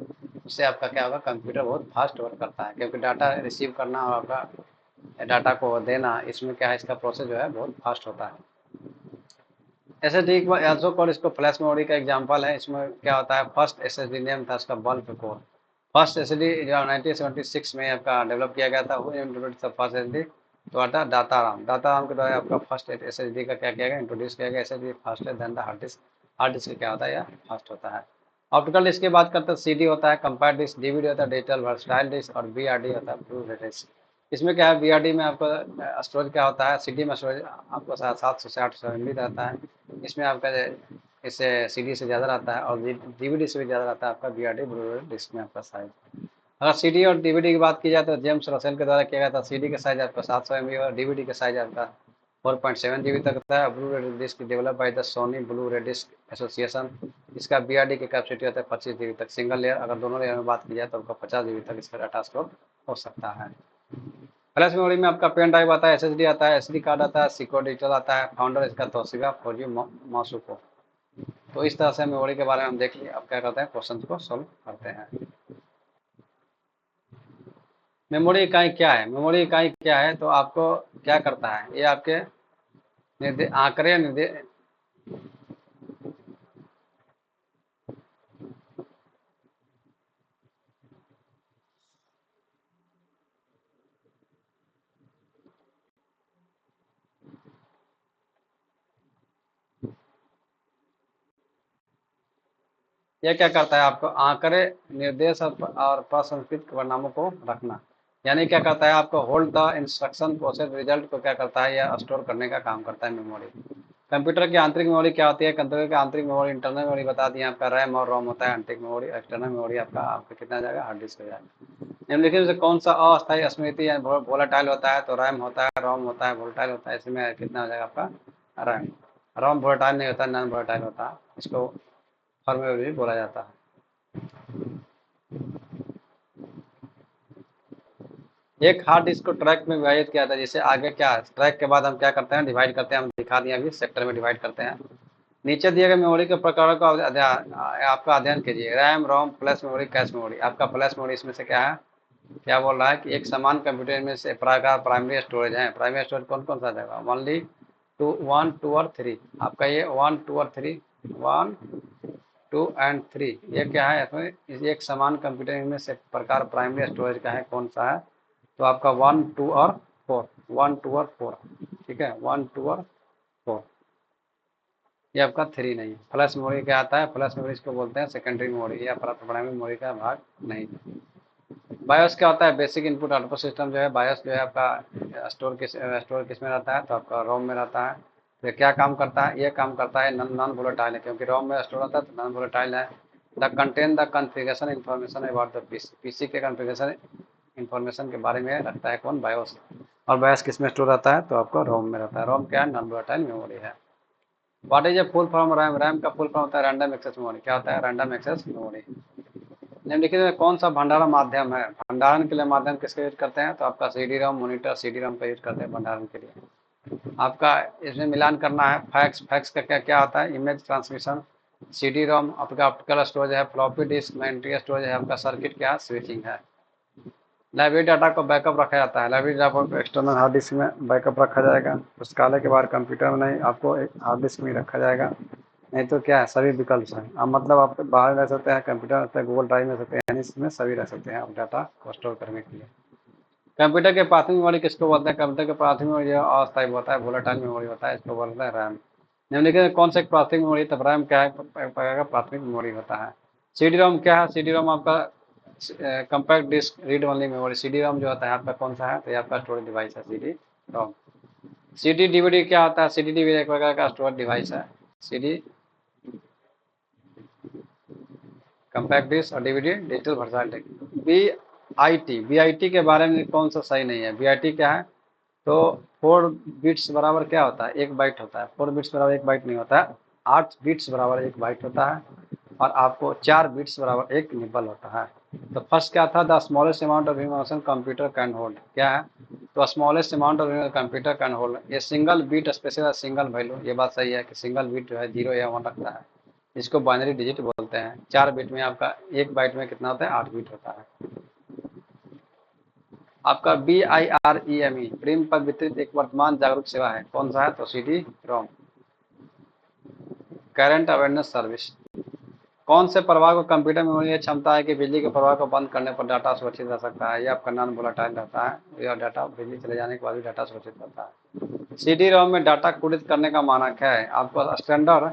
उससे आपका क्या होगा, कंप्यूटर बहुत फास्ट वर्क करता है, क्योंकि डाटा रिसीव करना और आपका डाटा को देना, इसमें क्या है, इसका प्रोसेस जो है बहुत फास्ट होता है। SSD ऑल्सो कॉल्ड, इसको फ्लैश मेमोरी का एग्जांपल है। इसमें क्या होता है, फर्स्ट SSD नेम था इसका बल्क कोर। फर्स्ट SSD जो 1976 में आपका डेवलप किया गया था, वो फर्स्ट SSD तो आता दाताराम के द्वारा आपका फर्स्ट SSD का क्या किया गया, इंट्रोड्यूस किया गया। SSD faster than the hard disk. Hard disc क्या होता है, यह फास्ट होता है। ऑप्टिकल डिस्क की बात करते हैं, CD होता है, कंपैक्ट डिस्क, DVD होता है, डिजिटल वर्सटाइल डिस्क, और BRD होता है, ब्लू रे डिस्क। इसमें क्या है, BRD में आपको स्टोरेज क्या होता है, CD में स्टोरेज आपको 700 से 800 MB रहता है। इसमें आपका इससे CD से ज़्यादा रहता है और DVD से भी ज़्यादा रहता है आपका BRD ब्लू रे डिस्क में आपका साइज। अगर CD और DVD की बात की जाए तो जेम्स रसेल के द्वारा किया गया था। CD का साइज आपका 700 MB और DVD का साइज आपका 4.7 GB तक होता है। Blu ray disc develop by the Sony Blu ray disc association. इसका BRD की कैपेसिटी होता है 25 GB तक सिंगल लेयर। अगर दोनों लेयर में बात की जाए तो आपका 50 GB तक इसका डाटा स्टोर हो सकता है। फ्लैश मेमोरी में आपका पेन ड्राइव आता है, SSD आता है, SD कार्ड आता है, सिक्योर डिजिटल आता है। फाउंडर इसका तोशिबा फौजी मासुको। तो इस तरह से मेमोरी के बारे में हम देख लिए। अब क्या करते हैं, क्वेश्चन को सोल्व करते हैं। मेमोरी इकाई क्या है, मेमोरी इकाई क्या है, तो आपको क्या करता है, ये आपके आंकड़े निर्देश, ये क्या करता है, आपको आंकड़े निर्देश और प्रसंस्कृत परिणामों को रखना। यानी क्या करता है, आपको hold the instruction process result को क्या करता है, या स्टोर करने का काम करता है मेमोरी। कंप्यूटर की आंतरिक मेमोरी क्या होती है, कंप्यूटर की आंतरिक मेमोरी इंटरनल मेमोरी बता दी आपका रैम और रोम होता है। आंतरिक मेमोरी, एक्सटर्नल मेमोरी आपका कितना जाएगा, हार्ड डिस्क हो जाएगा। निम्नलिखित में से कौन सा अस्थायी स्मृति या वोलाटाइल होता है, तो रैम होता है, रोम होता है, वोलाटाइल होता है। इसमें कितना हो जाएगा आपका रैम। रोम वोलाटाइल नहीं होता, नॉन वोलाटाइल होता है, इसको फर्म भी बोला जाता है। एक हार्ड डिस्क को ट्रैक में विभाजित किया था, जैसे आगे क्या है, ट्रैक के बाद हम क्या करते हैं, डिवाइड करते हैं, हम दिखा दिए अभी सेक्टर में डिवाइड करते हैं। नीचे दिए गए मेमोरी के प्रकारों का आपका अध्ययन कीजिए। रैम, रोम, फ्लैश मेमोरी, कैश मेमोरी। आपका फ्लैश मेमोरी इसमें से क्या है, क्या बोल रहा है कि एक समान कंप्यूटर में से प्रकार प्राइमरी स्टोरेज है। प्राइमरी स्टोरेज कौन कौन सा देगा, ओनली टू, वन, टू और थ्री। आपका ये वन, टू और three, one, two and three, ये क्या है, इसमें एक समान कंप्यूटर में से प्रकार प्राइमरी स्टोरेज का है, कौन सा है, तो आपका वन, टू और फोर, वन, टू और फोर, ठीक है, वन, टू और फोर। ये आपका थ्री नहीं है। फ्लैश मेमोरी क्या आता है, फ्लैश मेमोरी इसको बोलते हैं सेकेंडरी मेमोरी या प्राइमरी मेमोरी का भाग नहीं। बायोस क्या होता है, बेसिक इनपुट आउटपुट सिस्टम जो है, बायोस जो है आपका स्टोर किस में रहता है, तो आपका रोम में रहता है। तो क्या काम करता है, ये काम करता है नॉन वोलेटाइल है, क्योंकि रोम में स्टोर होता है तो नॉन वोलेटाइल है। The contain the configuration information about the PC, PC के कॉन्फ़िगरेशन इन्फॉर्मेशन के बारे में रखता है कौन, बायोस। और बायोस किस में स्टोर रहता है, तो आपका रोम में रहता है। रोम क्या है, नॉन वोलेटाइल मेमोरी है। What is a full form RAM, RAM का फुल फॉर्म होता है रैंडम एक्सेस मेमोरी। क्या होता है, रैंडम एक्सेस मेमोरी। निम्नलिखित में कौन सा भंडारण माध्यम है, भंडारण के लिए माध्यम किसका यूज करते हैं, तो आपका CD ROM, monitor, CD ROM का यूज करते हैं भंडारण के लिए। आपका इसमें मिलान करना है, फैक्स, फैक्स का क्या क्या आता है, इमेज ट्रांसमिशन। सीडी रोम आपका ऑप्टिकल स्टोरेज है, फ्लॉपी डिस्क मेमोरी स्टोरेज है, आपका सर्किट क्या, स्विचिंग है। लाइब्रेरी डाटा को बैकअप रखा जाता है, लाइब्रेरी डाटा को एक्सटर्नल हार्ड डिस्क में बैकअप रखा जाएगा। पुस्तकालय के बाहर कंप्यूटर में नहीं, आपको एक हार्ड डिस्क में रखा जाएगा। नहीं तो क्या है, सभी विकल्प हैं। अब मतलब आप बाहर रह सकते हैं, कंप्यूटर रह सकते हैं, गूगल ड्राइव में रह सकते हैं, यानी इसमें सभी रह सकते हैं आप डाटा को स्टोर करने के लिए। कंप्यूटर के प्राथमिक मेमोरी किसको बोलते हैं, कंप्यूटर के प्राथमिक मेमोरी जो अस्थायी होता है, वोलेटाइल मेमोरी होता है, इसको बोलते हैं रैम। निम्नलिखित में कौन सा एक प्राथमिक मेमोरी, तब रैम क्या है, प्राथमिक मेमोरी होता है। सीडी रोम क्या है, सीडी रोम आपका compact disc read only memory. CD ROM जो होता है आपका कौन सा है, तो ये आपका स्टोरेज डिवाइस है, सीडी रोम। सीडी डीवीडी क्या होता है, सीडी डीवीडी एक प्रकार का स्टोरेज डिवाइस है। सीडी कंपैक्ट डिस्क और DVD digital versatile technique. B I T के बारे में कौन सा सही नहीं है, बी आई टी क्या है, तो 4 बिट्स बराबर क्या होता है, 1 बाइट होता है। 4 बिट्स बराबर 1 बाइट नहीं होता है, 8 बिट्स बराबर 1 बाइट होता है। और आपको 4 बिट्स बराबर एक निबल होता है। तो फर्स्ट क्या था, the smallest amount of information computer can hold, क्या है, तो smallest amount of computer can hold ये single bit special single value. ये बात सही है कि सिंगल बीट जो है 0 या 1 रखता है, इसको बाइनरी डिजिट बोलते हैं। 4 बिट में आपका 1 बाइट में कितना होता है, 8 बिट होता है। आपका BIREME प्रेम पर वितरित एक वर्तमान जागरूक सेवा है, कौन सा है, तो CD ROM. Current awareness service. कौन से प्रवाह को कंप्यूटर मेमोरी की क्षमता है कि बिजली के प्रवाह को बंद करने पर डाटा सुरक्षित रह सकता है, यह आपका नॉन वोलेटाइल रहता है, यह डाटा बिजली चले जाने के बाद भी डाटा सुरक्षित रहता है। सीडी रोम में डाटा कोडित करने का मानक है, आपको standard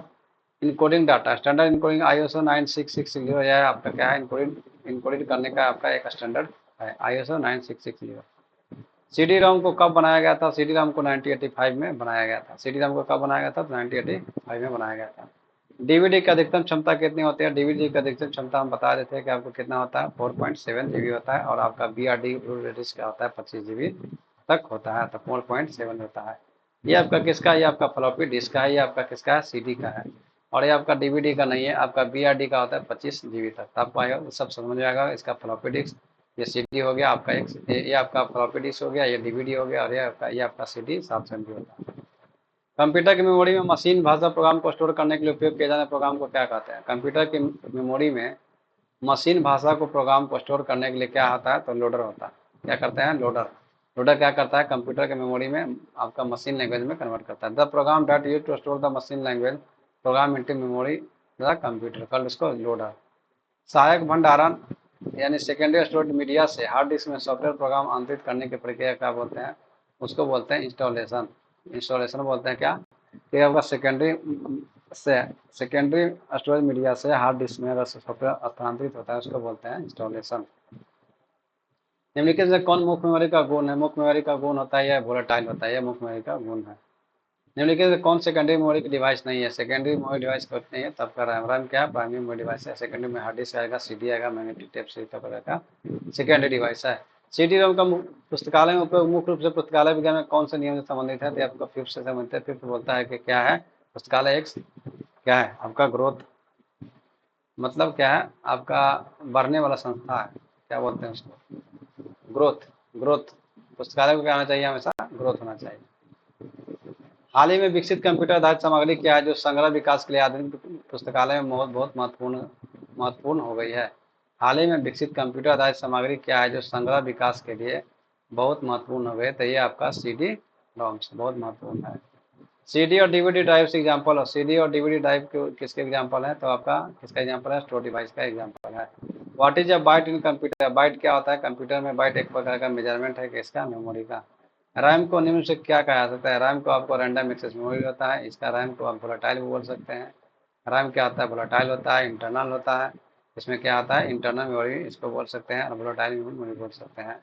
encoding data, standard encoding ISO 9660, यह आपका क्या है, इनकोडिंग करने का आपका एक स्टैंडर्ड है, ISO 9660। सीडी रोम को कब बनाया गया था, सीडी रोम को 1985 में बनाया गया था। सीडी रोम को कब बनाया गया था, तो 1985 में बनाया गया था। डीवीडी की अधिकतम क्षमता कितनी होती है, डीवीडी की अधिकतम क्षमता हम बता देते हैं कि आपको कितना होता है, 4.7 GB होता है। और आपका BRD डिस्क क्या होता है, 25 GB तक होता है, तो 4.7 होता है। ये आपका किसका है, ये आपका फ्लॉपी डिस्क का है, ये आपका किसका है, सीडी का है। और ये आपका डीवीडी का नहीं है, आपका BRD का होता है 25 GB तक। तो आपको सब समझ में आएगा, इसका फ्लॉपी डिस्क, ये सीडी हो गया आपका एक, ये आपका फ्लॉपी डिस्क हो गया, ये डीवीडी हो गया, और ये आपका सीडी 700 MB होता है। कंप्यूटर की मेमोरी में मशीन भाषा प्रोग्राम को स्टोर करने के लिए उपयोग किए जाने प्रोग्राम को क्या कहते हैं, कंप्यूटर की मेमोरी में मशीन भाषा को प्रोग्राम को स्टोर करने के लिए क्या आता है, तो लोडर होता है। क्या करते हैं, लोडर। लोडर क्या करता है, कंप्यूटर के मेमोरी में आपका मशीन लैंग्वेज में कन्वर्ट करता है। The program that use to store the machine language program into memory the computer, कल उसको लोडर। सहायक भंडारण यानी सेकेंडरी स्टोरेज मीडिया से हार्ड डिस्क में सॉफ्टवेयर प्रोग्राम आंतरित करने की प्रक्रिया क्या बोलते हैं, उसको बोलते हैं इंस्टॉलेशन। इंस्टॉलेशन बोलते हैं क्या, कि आपका सेकेंडरी स्टोरेज मीडिया से हार्ड डिस्क में अगर सॉफ्टवेयर स्थानांतरित होता है, उसको बोलते हैं इंस्टॉलेशन। निम्नलिखित से कौन मुख्य मेमोरी का गुण है, मुख्य मेमोरी का गुण होता है यह वोलेटाइल होता है, यह मुख्य मेमोरी का गुण है। निम्नलिखित से कौन सेकेंडरी मेमोरी की डिवाइस नहीं है, सेकेंडरी मेमोरी डिवाइस कुछ नहीं है, तब का रैम। रैम क्या है, प्राइमरी मेमोरी डिवाइस है। सेकेंडरी में हार्ड डिस्क आएगा, सीडी आएगा, मैग्नेटिक टेप से का सेकेंडरी डिवाइस है। सीडी रोम का पुस्तकालय में उपयोग मुख्य रूप से पुस्तकालय विज्ञान में कौन से नियम से संबंधित है, तो आपका फिफ्थ से संबंधित है। फिफ्थ बोलता है कि क्या है, पुस्तकालय एक क्या है आपका ग्रोथ, मतलब क्या है आपका बढ़ने वाला संस्था है, क्या बोलते हैं उसको, ग्रोथ। ग्रोथ, पुस्तकालय को क्या होना चाहिए, हमेशा ग्रोथ होना चाहिए। हाल ही में विकसित कंप्यूटर आधारित सामग्री क्या है जो संग्रह विकास के लिए आधुनिक पुस्तकालय में बहुत बहुत महत्वपूर्ण हो गई है। हाल ही में विकसित कंप्यूटर आधारित सामग्री क्या है जो संग्रह विकास के लिए बहुत महत्वपूर्ण हो गई, तो ये आपका CD रोम्स बहुत महत्वपूर्ण है। CD और DVD ड्राइव से एग्जाम्पल हो, CD और DVD ड्राइव किसके एग्जाम्पल है, तो आपका किसका एग्जाम्पल है, स्टोरेज डिवाइस का एग्जाम्पल है। What is a byte in computer, byte क्या होता है कंप्यूटर में, बाइट एक प्रकार का मेजरमेंट है किसका, मेमोरी का। रैम को निम्न से क्या कहा जाता है, रैम को आपको रैंडम एक्सेस मेमोरी होता है, इसका रैम को आप वोलेटाइल भी बोल सकते हैं। रैम क्या होता है, वोलेटाइल होता है, इंटरनल होता है, इसमें क्या आता है इंटरनल मेमोरी इसको बोल सकते हैं, और वोलेटाइल मेमोरी बोल सकते हैं।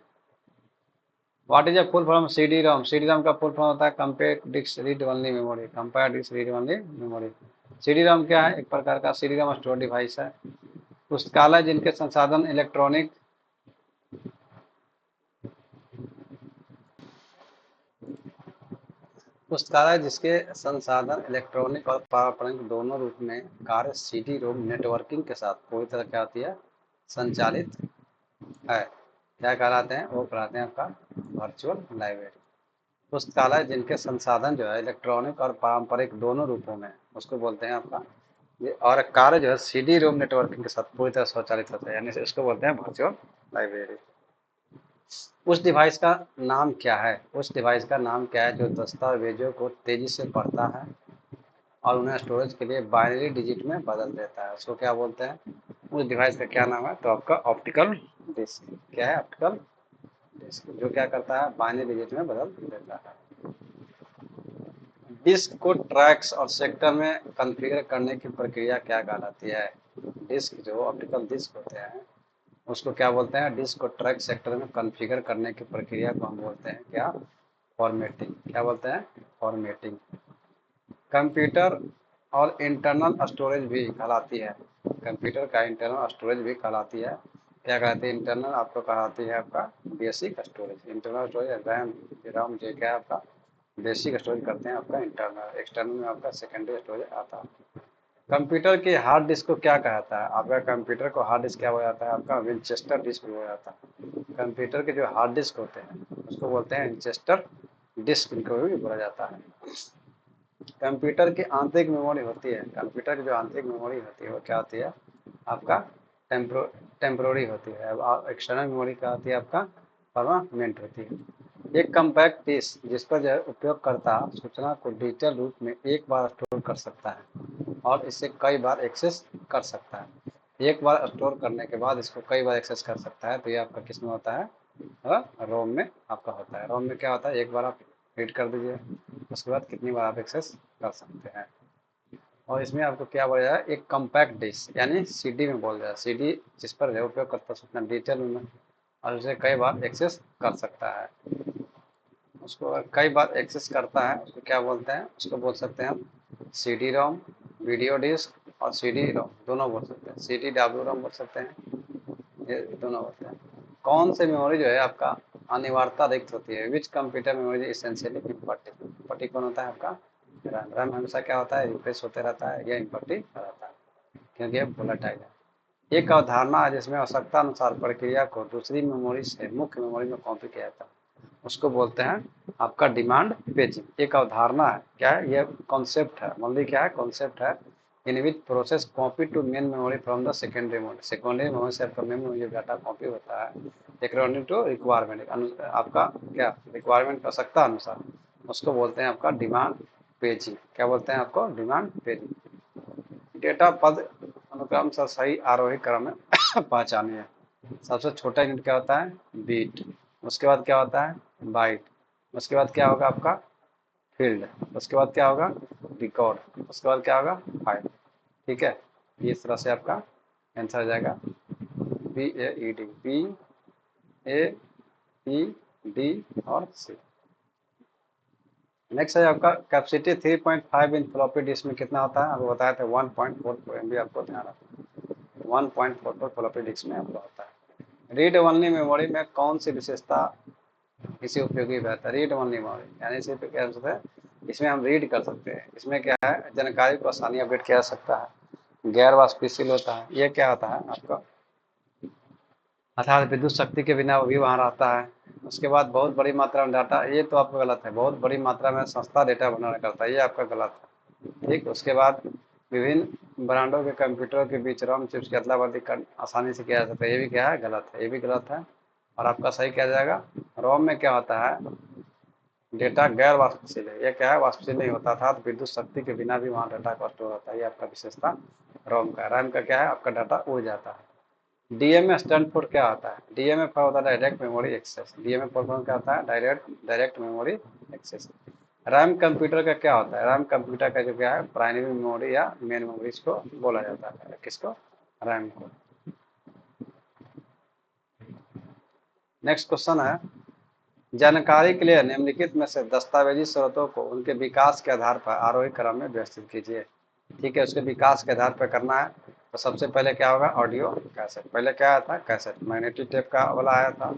What is a full form CD ROM, CD ROM का फुल फॉर्म होता है compare disc read only memory, compare disc read only memory. CD ROM क्या है, एक प्रकार का CD रोम स्टोर डिवाइस है। पुस्तकालय जिनके संसाधन इलेक्ट्रॉनिक पुस्तकालय जिसके संसाधन इलेक्ट्रॉनिक और पारंपरिक दोनों रूप में कार्य CD रोम नेटवर्किंग के साथ पूरी तरह क्या होती है, संचालित है, क्या कहलाते हैं, वो कहलाते हैं आपका वर्चुअल लाइब्रेरी। पुस्तकालय जिनके संसाधन जो है इलेक्ट्रॉनिक और पारंपरिक दोनों रूपों में, उसको बोलते हैं आपका ये, और कार्य जो है CD रोम नेटवर्किंग के साथ पूरी तरह स्वचालित होता है, यानी इसको बोलते हैं वर्चुअल लाइब्रेरी। उस डिवाइस का नाम क्या है, उस डिवाइस का नाम क्या है जो दस्तावेजों को तेजी से पढ़ता है और उन्हें स्टोरेज के लिए बाइनरी डिजिट में बदल देता है, उसको क्या बोलते हैं, उस डिवाइस का क्या नाम है, तो आपका ऑप्टिकल डिस्क। क्या है, ऑप्टिकल डिस्क, जो क्या करता है, बाइनरी डिजिट में बदल देता है। डिस्क को ट्रैक्स और सेक्टर में कॉन्फ़िगर करने की प्रक्रिया क्या कहलाती है, डिस्क जो ऑप्टिकल डिस्क होते हैं उसको क्या बोलते हैं, डिस्क को ट्रैक सेक्टर में कॉन्फ़िगर करने की प्रक्रिया को हम बोलते हैं क्या, फॉर्मेटिंग। क्या बोलते हैं, फॉर्मेटिंग। कंप्यूटर और इंटरनल स्टोरेज भी कहलाती है, कंप्यूटर का इंटरनल स्टोरेज भी कहलाती है, क्या कहती है, इंटरनल आपको कहलाती है आपका basic storage. Internal storage RAM Ram जो क्या है आपका बेसिक स्टोरेज करते हैं आपका इंटरनल, एक्सटर्नल में आपका सेकेंडरी स्टोरेज आता है। कंप्यूटर के हार्ड डिस्क को क्या कहता है, आपका कंप्यूटर को हार्ड डिस्क क्या हो जाता है, आपका विंचेस्टर डिस्क हो जाता है। कंप्यूटर के जो हार्ड डिस्क होते हैं उसको बोलते हैं विंचेस्टर डिस्क, इनको भी बोला जाता है। कंप्यूटर की आंतरिक मेमोरी होती है, कंप्यूटर की जो आंतरिक मेमोरी होती है वो क्या होती है आपका टेम्पोररी होती है, अब एक्सटर्नल मेमोरी क्या होती है आपका परमानेंट होती है। एक कम्पैक्ट डिस्क जिस पर जो है उपयोगकर्ता सूचना को डिजिटल रूप में एक बार स्टोर कर सकता है और इसे कई बार एक्सेस कर सकता है। एक बार स्टोर करने के बाद इसको कई बार एक्सेस कर सकता है, तो ये आपका किस में होता है, रोम में आपका होता है। रोम में क्या होता है, एक बार आप रीड कर दीजिए उसके बाद कितनी बार आप एक्सेस कर सकते हैं। और इसमें आपको क्या बोला जाए, एक कम्पैक्ट डिस्क यानी CD में बोल जाए, CD जिस पर जो उपयोग करता है सूचना डिजिटल में और उसे कई बार एक्सेस कर सकता है। उसको अगर कई बार एक्सेस करता है उसको क्या बोलते हैं, उसको बोल सकते हैं हम CD रोम, वीडियो डिस्क और CD रोम दोनों बोल सकते हैं, CD डब्ल्यू रोम बोल सकते हैं, ये दोनों होते हैं। कौन से मेमोरी जो है आपका अनिवार्यता रिक्त होती है, विच कंप्यूटर मेमोरी इसेंशियली इम्पॉर्टेंट, इम्पॉर्टी कौन होता है आपका रैम, रैम हमेशा क्या होता है रिफ्रेश होते रहता है, यह इम्पॉर्टी रहता है क्योंकि ये वोलेटाइल है। एक अवधारणा है जिसमें आवश्यकता अनुसार प्रक्रिया को दूसरी मेमोरी से मुख्य मेमोरी में कॉपी किया जाता है, उसको बोलते हैं आपका डिमांड पेजिंग। एक अवधारणा है, क्या है ये कॉन्सेप्ट है, मान ली क्या है कॉन्सेप्ट है, in which process copy to main memory from the secondary memory, secondary memory से आपका मेन मेमोरी डाटा कॉपी होता है अकॉर्डिंग टू रिक्वायरमेंट, आपका क्या रिक्वायरमेंट आवश्यकता अनुसार, उसको बोलते हैं आपका डिमांड पेजिंग। क्या बोलते हैं आपको, डिमांड पेजिंग। डेटा पद अनुक्रम से सही आरोही क्रम में पहचानिए है। सबसे छोटा यूनिट क्या होता है, बीट, उसके बाद क्या होता है बाइट, उसके बाद क्या होगा आपका फील्ड, उसके बाद क्या होगा रिकॉर्ड, उसके बाद क्या होगा फाइल। ठीक है, इस तरह से आपका आंसर आ जाएगा BAED, BAED और C। नेक्स्ट है आपका कैपेसिटी 3.5 इंच फ्लॉपी डिस्क में कितना होता है, आपको बताया था 1.44 MB, आपको ध्यान रखना 1.44 फ्लॉपी डिस्क में आपका होता है। रीड ओनली मेमोरी में कौन सी विशेषता इसे उपयोगी रहता है, रीड ओनली मेमोरी यानी इसे क्या हो सकता है, इसमें हम रीड कर सकते हैं, इसमें क्या है जानकारी को आसानी अपडेट किया जा सकता है, गैर वाष्पशील होता है, ये क्या होता है आपका अर्थात विद्युत शक्ति के बिना वो भी वहाँ रहता है, उसके बाद बहुत बड़ी मात्रा में डाटा, ये तो आपका गलत है। बहुत बड़ी मात्रा में सस्ता डेटा भंडारण करता है, ये आपका गलत है। ठीक, उसके बाद विभिन्न ब्रांडों के कंप्यूटरों के बीच रोम चिप्स की अदला बदली कर आसानी से किया जा सकता है, ये भी क्या है, गलत है, ये भी गलत है। और आपका सही क्या जाएगा, रोम में क्या होता है, डेटा गैर वाष्पशील है। ये क्या है, वाष्पशील नहीं होता था, तो विद्युत शक्ति के बिना भी वहाँ डाटा का स्टोर होता है, ये आपका विशेषता रोम का। रैम का क्या है, आपका डाटा उड़ जाता है। डीएमए स्टैंड फॉर क्या होता है, डीएमए फॉर होता है direct memory access. DMA for क्या होता है, direct memory access. RAM computer का क्या होता है, रैम कंप्यूटर का जो क्या है, प्राइमरी मेमोरी या मेन मेमोरी इसको बोला जाता है, किसको, रैम को। नेक्स्ट क्वेश्चन है, जानकारी के लिए निम्नलिखित में से दस्तावेजी स्रोतों को उनके विकास के आधार पर आरोही क्रम में व्यवस्थित कीजिए। ठीक है, उसके विकास के आधार पर करना है। तो सबसे पहले क्या होगा, ऑडियो कैसेट। पहले क्या आया था, कैसेट, मैग्नेटिक टेप का वाला आया था।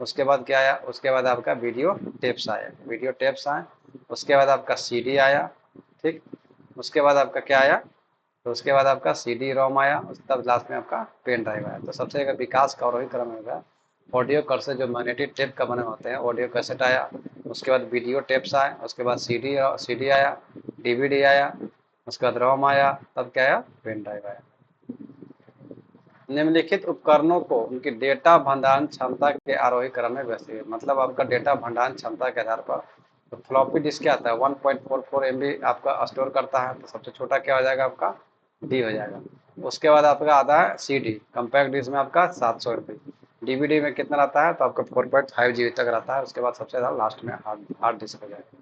उसके बाद क्या आया, उसके बाद आपका वीडियो टेप्स आया, वीडियो टेप्स आए। उसके बाद आपका सीडी आया। ठीक, उसके बाद आपका क्या आया, तो उसके बाद आपका सीडी रोम आया, तब लास्ट में आपका पेन ड्राइव आया। तो सबसे अगर विकास का अवरोही क्रम होगा, ऑडियो कैसेट जो मैग्नेटिक टेप का बने होते हैं, ऑडियो कैसेट आया। उसके बाद वीडियो टेप्स आए, उसके बाद सीडी आया, डीवीडी आया, उसके बाद रोम आया, तब क्या आया, पेन ड्राइव आया। निम्नलिखित उपकरणों को उनकी डेटा भंडारण क्षमता के आरोही क्रम में व्यवस्थित, मतलब आपका डेटा भंडारण क्षमता के आधार पर। तो फ्लॉपी डिस्क क्या आता है, 1.44 MB आपका स्टोर करता है, तो सबसे छोटा क्या हो जाएगा, आपका डी हो जाएगा। उसके बाद आपका आता है सीडी, कम्पैक्ट डिस्क में आपका 700 MB। डीवीडी में कितना रहता है, तो आपका 4.5 GB तक रहता है। उसके बाद सबसे ज़्यादा लास्ट में हार्ड डिस्क हो जाएगा।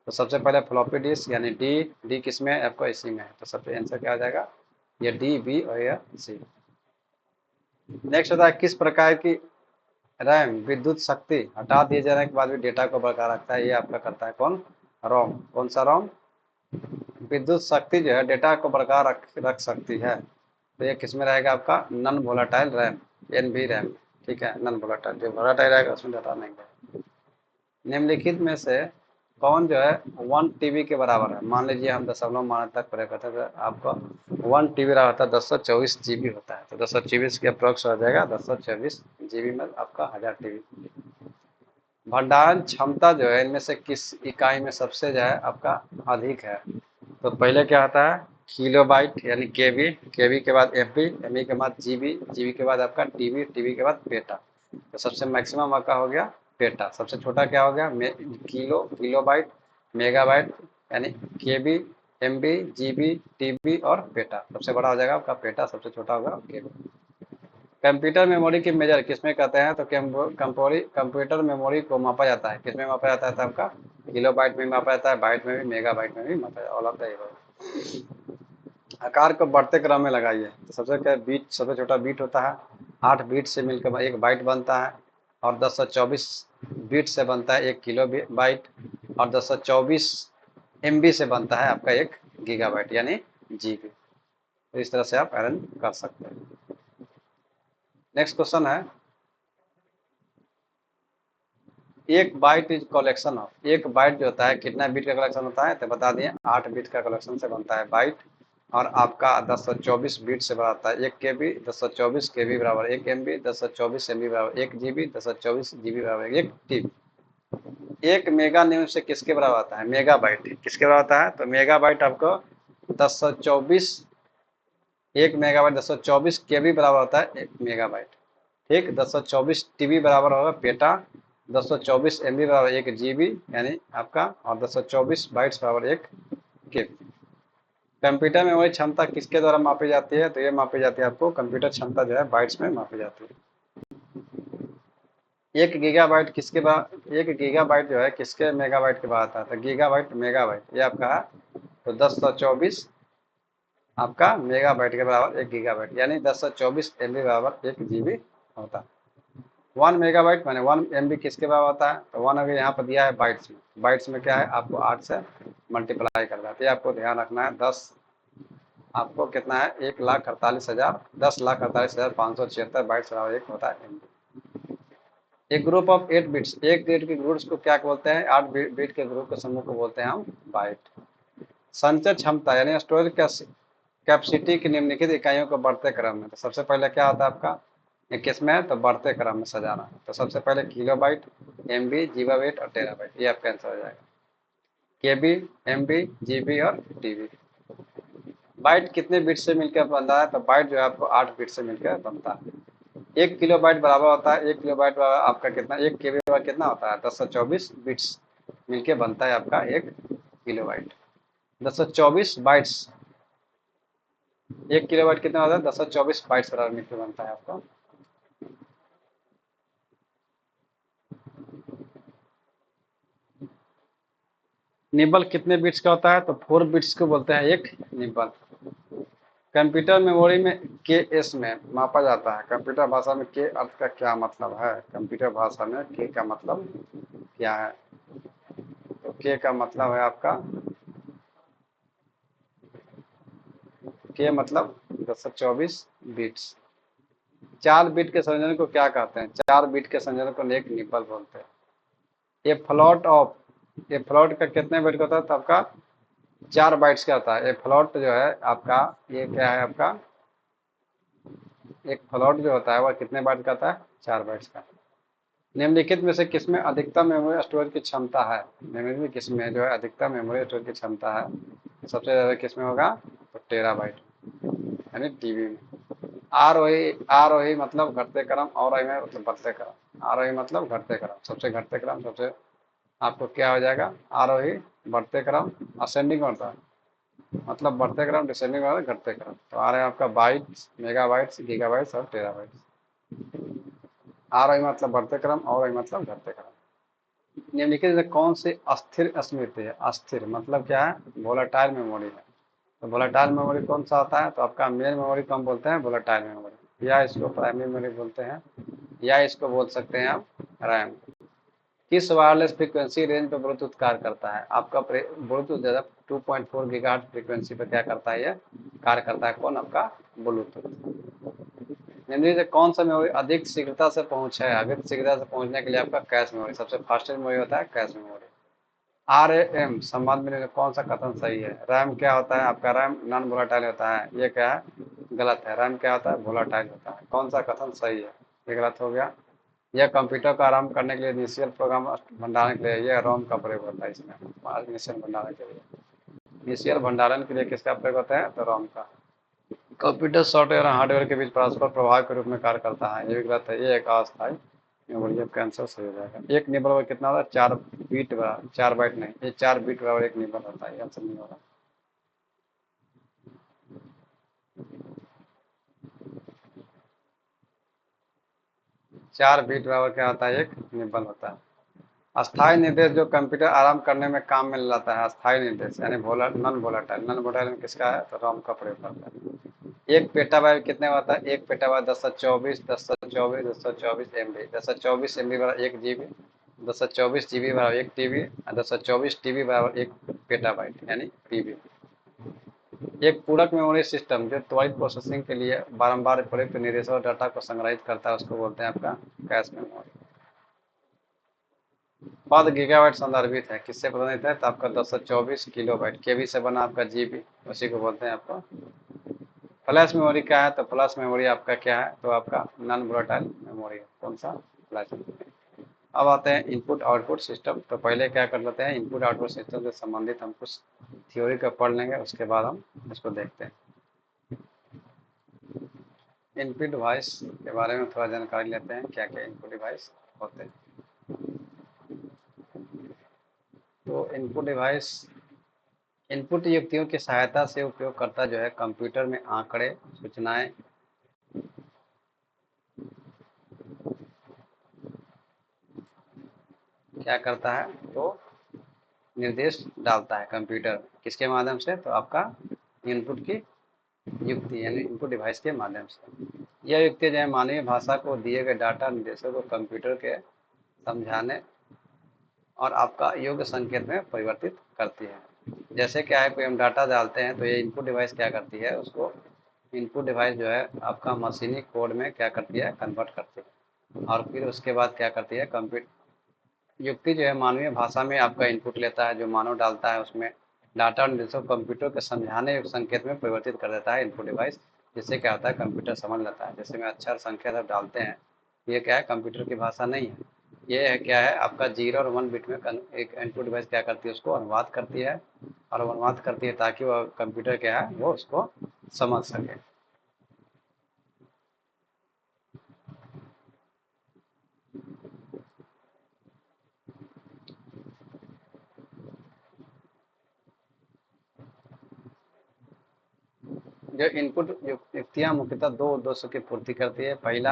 तो सबसे पहले फ्लॉपी डिस्क यानी डी, डी किस में है, आपको इसी में है। तो सबसे आंसर क्या हो जाएगा, ये डी, बी और ये सी। नेक्स्ट होता है, किस प्रकार की रैम विद्युत शक्ति हटा दिए जाने के बाद भी डेटा को बरकरार रखता है, ये आपका करता है कौन, रोम। कौन सा रोम, विद्युत शक्ति जो है डेटा को बरकरार रख सकती है। तो ये किसमें रहेगा, आपका non volatile RAM, NV RAM. ठीक है, नॉन वोलेटाइल, जो वोलेटाइल रहेगा उसमें डाटा नहीं है। निम्नलिखित में से कौन जो है 1 TB के बराबर है। मान लीजिए हम दशमलव मानक तक प्रयोग करते हैं, तो आपका 1 TB रहा होता है, 1024 GB होता है। तो 1024 के अप्रोक्स हो जाएगा, 1024 GB में आपका 1000 TB। भंडारण क्षमता जो है इनमें से किस इकाई में सबसे जो है आपका अधिक है। तो पहले क्या आता है, किलोबाइट यानी केबी, केबी के बाद एमबी, एमबी के बाद जीबी, जीबी के बाद आपका टीबी, टीबी के बाद पेटा। तो सबसे मैक्सिमम आपका हो गया पेटा। सबसे छोटा क्या हो गया, किलोबाइट, मेगाबाइट यानी केबी, एमबी, जीबी, टीबी और पेटा। सबसे बड़ा हो जाएगा आपका पेटा, सबसे छोटा होगा केबी। कंप्यूटर मेमोरी की मेजर किसमें कहते हैं, तो कंप्यूटर मेमोरी को मापा जाता है, किसमें मापा जाता है, तो आपका किलोबाइट में मापा जाता है, बाइट में भी, मेगाबाइट में भी मापा जाता है, ऑल ऑफ द। आकार को बढ़ते क्रम में लगाइए। तो सबसे क्या बीट, सबसे छोटा बीट होता है, 8 बीट से मिलकर एक बाइट बनता है। और 1024 बीट से बनता है 1 किलो बाइट। और 1024 MB से बनता है आपका 1 GB यानी GB। तो इस तरह से आप अरेंज कर सकते हैं। नेक्स्ट क्वेश्चन है, एक बाइट इज कलेक्शन ऑफ, एक बाइट जो होता है कितना बीट का कलेक्शन होता है, तो बता दिए 8 बीट का कलेक्शन से बनता है बाइट। और आपका 1024 बीट से बनाता है 1 KB, 1024 KB बराबर 1 MB, 1024 MB बराबर 1 GB, 1024 GB बराबर 1 TB। 1 मेगा न्यूज से किसके बराबर आता है, मेगा बाइट किसके बराबर आता है, तो मेगा बाइट आपको 1024, 1 मेगाबाइट 1024 KB बराबर होता है 1 मेगाबाइट। ठीक, 1024 TB बराबर होगा पेटा, 1024 MB बराबर 1 GB यानी आपका, और 1024 बाइट्स बराबर 1 KB। कंप्यूटर मेमोरी क्षमता किसके द्वारा मापी जाती है, तो ये मापी जाती है आपको, कंप्यूटर क्षमता जो है बाइट्स में मापी जाती है। 1 गीगाबाइट किसके बाद, 1 गीगाबाइट जो है किसके मेगाबाइट के बाद आता है, तो गीगाबाइट मेगाबाइट ये आपका है। तो 1024 आपका मेगाबाइट के बराबर 1 गीगाबाइट यानी 1024 MB बराबर 1 GB होता है। 1 मेगाबाइट माने 1 MB किसके बराबर होता है, तो 1 अगर यहाँ पर दिया है बाइट्स में, बाइट्स में क्या है, आपको 8 से मल्टीप्लाई करना है। तो ये आपको ध्यान रखना है। 10 आपको कितना है, 1,48,000, 10,48,576 बाइट्स बराबर 1 होता है MB। एक ग्रुप ऑफ 8 बिट्स, एक बीट के ग्रुप्स को क्या बोलते हैं, 8 बीट के ग्रुप के समूह को बोलते हैं हम बाइट। संचय क्षमता यानी स्टोरेज कैपेसिटी की निम्नलिखित इकाइयों को बढ़ते क्रम में। तो सबसे पहले क्या होता है आपका ये किस में है, तो बढ़ते क्रम में सजाना है। तो सबसे पहले किलोबाइट, एमबी, जीगाबाइट और टेराबाइट, ये आपका आंसर हो जाएगा। केबी, एमबी, जीबी और टीबी। बाइट कितने बिट से मिलकर बनता है, तो बाइट जो है आपको 8 बिट से मिलकर बनता है। 1 किलोबाइट बराबर होता है, 1 किलोबाइट बराबर आपका कितना, 1 KB बराबर कितना होता है, 1024 बिट्स मिलके बनता है आपका 1 किलोबाइट। 1024 बाइट्स, 1 किलोबाइट कितना होता है, 1024 बाइट्स बराबर मिलकर बनता है आपका। निबल कितने बिट्स का होता है, तो 4 बिट्स को बोलते हैं एक निबल। कंप्यूटर मेमोरी में के एस में मापा जाता है। कंप्यूटर भाषा में के अर्थ का क्या मतलब है, कंप्यूटर भाषा में के का मतलब क्या है, तो के का मतलब है आपका, के मतलब 1024 बिट्स। 4 बिट के संयोजन को क्या कहते हैं, 4 बिट के संयोजन को एक निबल बोलते हैं। ये फ्लॉट ऑफ, ये फ्लॉट का कितने बिट का होता है, तो आपका 4 बाइट्स का होता है। ये फ्लॉट जो है आपका, ये क्या है आपका, एक फ्लॉट जो होता है वह कितने बाइट का होता है, 4 बाइट्स का। निम्नलिखित में से किसमें अधिकतम मेमोरी स्टोरेज की क्षमता है, मेमोरी में किसमें जो है अधिकतम मेमोरी स्टोरेज की क्षमता है, सबसे ज़्यादा किसमें होगा, तो टेराबाइट यानी टीबी में। आरोही मतलब घटते क्रम, और आई में मतलब बढ़ते क्रम। आरोही मतलब घटते क्रम, सबसे घटते क्रम सबसे आपको क्या हो जाएगा, आरोही, बढ़ते क्रम, असेंडिंग ऑर्डर मतलब बढ़ते क्रम, डिसेंडिंग ऑर्डर, घटते क्रम। तो आ रहे हैं आपका बाइट्स, मेगाबाइट्स, गीगाबाइट्स और टेराबाइट्स। आरोही मतलब बढ़ते क्रम, और आई मतलब घटते क्रम। निम्नलिखित में कौन सी अस्थिर स्मृति है, अस्थिर मतलब क्या है, वोलाटाइल मेमोरी है। तो वोलाटाइल मेमोरी कौन सा होता है, तो आपका मेन मेमोरी को हम बोलते हैं वोलाटाइल मेमोरी, या इसको प्राइमरी मेमोरी बोलते हैं, या इसको बोल सकते हैं आप रैम। किस वायरलेस फ्रीक्वेंसी रेंज पे ब्लूटूथ कार्य करता है, आपका ब्लूटूथ ज़्यादा 2.4 गीगाहर्ट्ज फ्रीक्वेंसी पे क्या करता है, ये कार्य करता है, कौन आपका ब्लूटूथ। निम्नलिखित से कौन सा मेमोरी अधिक शीघ्रता से पहुंच है, अधिक शीघ्रता से पहुंचने के लिए आपका कैश मेमोरी, सबसे फास्टेस्ट मेमोरी होता है cache memory. R A M संबंध में कौन सा कथन सही है, रैम क्या होता है आपका, रैम नॉन वोलाटाइल होता है, ये क्या है, गलत है। रैम क्या होता है, वोलाटाइल होता है। कौन सा कथन सही है, ये गलत हो गया। यह कंप्यूटर का आरंभ करने के लिए इनिशियल प्रोग्राम भंडारण के लिए यह रोम का प्रयोग होता है, इसमें इनिशियल भंडारण के लिए, इनिशियल भंडारण के लिए किसका प्रयोग होता है, तो रोम का। कंप्यूटर सॉफ्टवेयर और हार्डवेयर के बीच परस्पर प्रभाव के रूप में कार्य करता है, ये भी गलत है। ये एक अस्थायी मेमोरी, आपका आंसर सही हो जाएगा। एक निबल बराबर कितना होता है, 4 बीट बराबर, 4 बाइट नहीं, ये 4 बीट बराबर एक निबल होता है, ये आंसर नहीं होगा। 4 बीट बराबर क्या होता है, एक निबल होता है। अस्थायी निर्देश जो कंप्यूटर आरंभ करने में काम में लाता है, अस्थायी निर्देश यानी नॉन वोलाटाइल, नॉन वोलाटाइल में किसका है, तो रोम का प्रयोग करता है। एक पेटाबाइट कितने होता है, एक पेटाबाइट 1024 1024 MB, 1024 MB बराबर 1 GB, 1024 GB बराबर 1 TB, 1024 TB बराबर 1 पेटाबाइट यानी PB। एक पूरक मेमोरी सिस्टम जो त्वरित प्रोसेसिंग के लिए बारंबार प्रयुक्त निर्देशों और डाटा को संग्रहित करता है, उसको बोलते हैं आपका कैश मेमोरी। पद गीगाबाइट संदर्भित है, किससे संबंधित है, तो आपका 1024 किलोबाइट, केबी से बना आपका जीबी, उसी को बोलते हैं आपको। फ्लैश मेमोरी क्या है, तो फ्लैश मेमोरी आपका क्या है, तो आपका नॉन वोलेटाइल मेमोरी है। कौन सा, फ्लैश मेमोरी। अब आते हैं इनपुट आउटपुट सिस्टम। तो पहले क्या कर लेते हैं, इनपुट आउटपुट सिस्टम से संबंधित हम कुछ थ्योरी का पढ़ लेंगे, उसके बाद हम इसको देखते हैं। इनपुट डिवाइस के बारे में थोड़ा जानकारी लेते हैं, क्या क्या इनपुट डिवाइस होते हैं। तो इनपुट डिवाइस, इनपुट युक्तियों की सहायता से उपयोगकर्ता जो है कंप्यूटर में आंकड़े, सूचनाएं, क्या करता है, तो निर्देश डालता है कंप्यूटर, किसके माध्यम से, तो आपका इनपुट की युक्ति यानी इनपुट डिवाइस के माध्यम से। यह युक्ति जो है मानवीय भाषा को दिए गए डाटा निर्देशों को कंप्यूटर के समझाने और आपका योग्य संकेत में परिवर्तित करती है। जैसे क्या है, कोई हम डाटा डालते हैं तो ये इनपुट डिवाइस क्या करती है, उसको इनपुट डिवाइस जो है आपका मशीनी कोड में क्या करती है, कन्वर्ट करती है, और फिर उसके बाद क्या करती है, कंप्यूटर युक्ति जो है मानवीय भाषा में आपका इनपुट लेता है, जो मानव डालता है उसमें डाटा और निर्देशों को कंप्यूटर के समझाने योग्य संकेत में परिवर्तित कर देता है इनपुट डिवाइस। जिससे क्या होता है कंप्यूटर समझ लेता है। जैसे में अक्षर संख्या सब डालते हैं, ये क्या है कंप्यूटर की भाषा नहीं है, ये है क्या है आपका 0 और 1 बिट में एक इनपुट डिवाइस क्या करती है उसको अनुवाद करती है, और वो अनुवाद करती है ताकि वह कंप्यूटर क्या है वो उसको समझ सके। जो इनपुट युक्तियां मुख्यतः दो उद्देश्यों की पूर्ति करती है। पहला,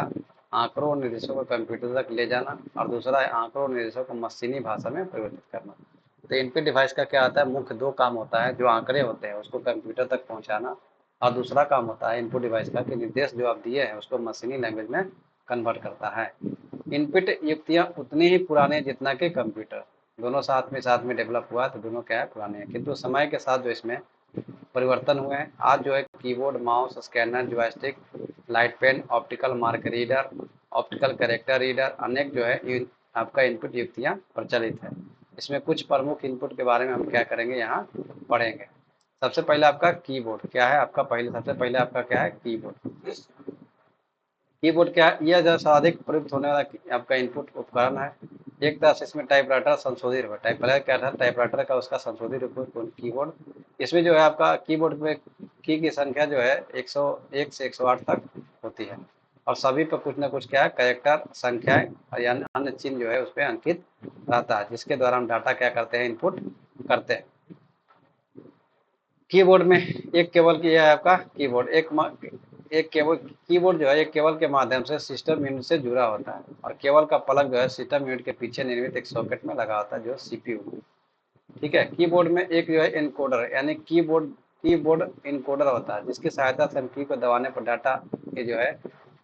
आंकड़ों और निर्देशों को कंप्यूटर तक ले जाना, और दूसरा है आंकड़ों और निर्देशों को मशीनी भाषा में परिवर्तित करना। तो इनपुट डिवाइस का क्या आता है, मुख्य दो काम होता है। जो आंकड़े होते हैं उसको कंप्यूटर तक पहुंचाना, और दूसरा काम होता है इनपुट डिवाइस का कि निर्देश जो आप दिए हैं उसको मशीनी लैंग्वेज में कन्वर्ट करता है। इनपुट युक्तियां उतनी ही पुराने हैं जितना कि कंप्यूटर। दोनों साथ में डेवलप हुआ तो दोनों क्या है पुराने हैं, किंतु समय के साथ जो इसमें परिवर्तन हुए हैं। आज जो है keyboard, mouse, scanner, joystick, light pen, optical mark reader, optical character reader, अनेक जो है आपका इनपुट युक्तियां प्रचलित है। इसमें कुछ प्रमुख इनपुट के बारे में हम क्या करेंगे यहाँ पढ़ेंगे। सबसे पहले आपका कीबोर्ड क्या है, आपका पहले सबसे पहले आपका क्या है कीबोर्ड। कीबोर्ड क्या है, यह जो सर्वाधिक प्रयुक्त होने वाला आपका इनपुट उपकरण है। एक तरह से इसमें टाइपराइटर संशोधित हुआ, टाइपराइटर क्या था, टाइपराइटर का उसका संशोधित रूप कीबोर्ड। इसमें जो है आपका कीबोर्ड में की संख्या जो है 101 से 108 तक होती है, और सभी पर कुछ ना कुछ क्या है कैरेक्टर, संख्याएं और या अन्य चिन्ह जो है उस पर अंकित रहता है, जिसके द्वारा हम डाटा क्या करते हैं इनपुट करते हैं। कीबोर्ड में एक केबल की है आपका कीबोर्ड, एक केबल कीबोर्ड जो है एक केबल के माध्यम से सिस्टम यूनिट से जुड़ा होता है, और केबल का प्लग जो है सिस्टम यूनिट के पीछे निर्मित एक सॉकेट में लगा होता है जो सीपीयू। ठीक है, कीबोर्ड में एक जो है इनकोडर यानी कीबोर्ड इनकोडर होता है, जिसकी सहायता से हम की को दबाने पर डाटा ये जो है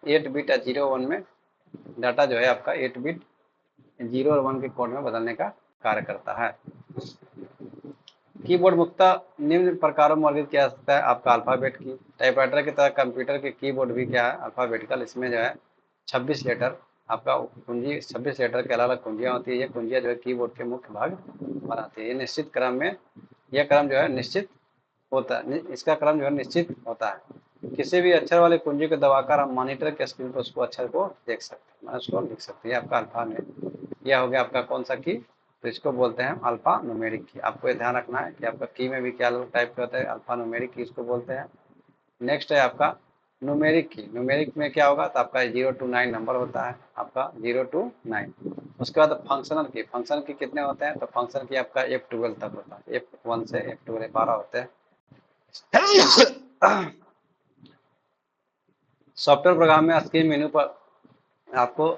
8 बिट या 0 1 में डाटा जो है आपका 8 बिट 0 और 1 के कोड में बदलने का कार्य करता है। कीबोर्ड मुख्यतः निम्न प्रकारों में वर्गीकृत किया जा सकता है। आपका अल्फाबेट की, टाइपराइटर की तरह कंप्यूटर के कीबोर्ड भी क्या है अल्फाबेटिकल। इसमें जो है 26 लेटर आपका कुंजी, 26 लेटर के अलग अलग कुंजियाँ होती है। ये कुंजियाँ जो है कीबोर्ड के मुख्य भाग बनाती है। ये निश्चित क्रम में, यह क्रम जो है निश्चित होता है, इसका क्रम जो है निश्चित होता है। किसी भी अक्षर वाले कुंजी को दबाकर हम मॉनिटर के स्क्रीन पर उसको अक्षर को देख सकते हैं, उसको लिख सकते हैं। आपका अल्फा में यह हो गया आपका कौन सा की, तो इसको बोलते हैं अल्फा न्यूमेरिक की। आपको ये ध्यान रखना है कि आपका की में भी क्या टाइप के होता है, अल्फा न्यूमेरिक की इसको बोलते हैं। नेक्स्ट है आपका न्यूमेरिक की। न्यूमेरिक में क्या होगा, तो आपका 0 to 9 नंबर होता है, आपका 0 to 9। उसके बाद फंक्शनल की, फंक्शन की कितने होते हैं, तो फंक्शन की आपका F12 तक होता है, F1 से F12 12 होते हैं। सॉफ्टवेयर प्रोग्राम में स्क्रीन मेन्यू पर आपको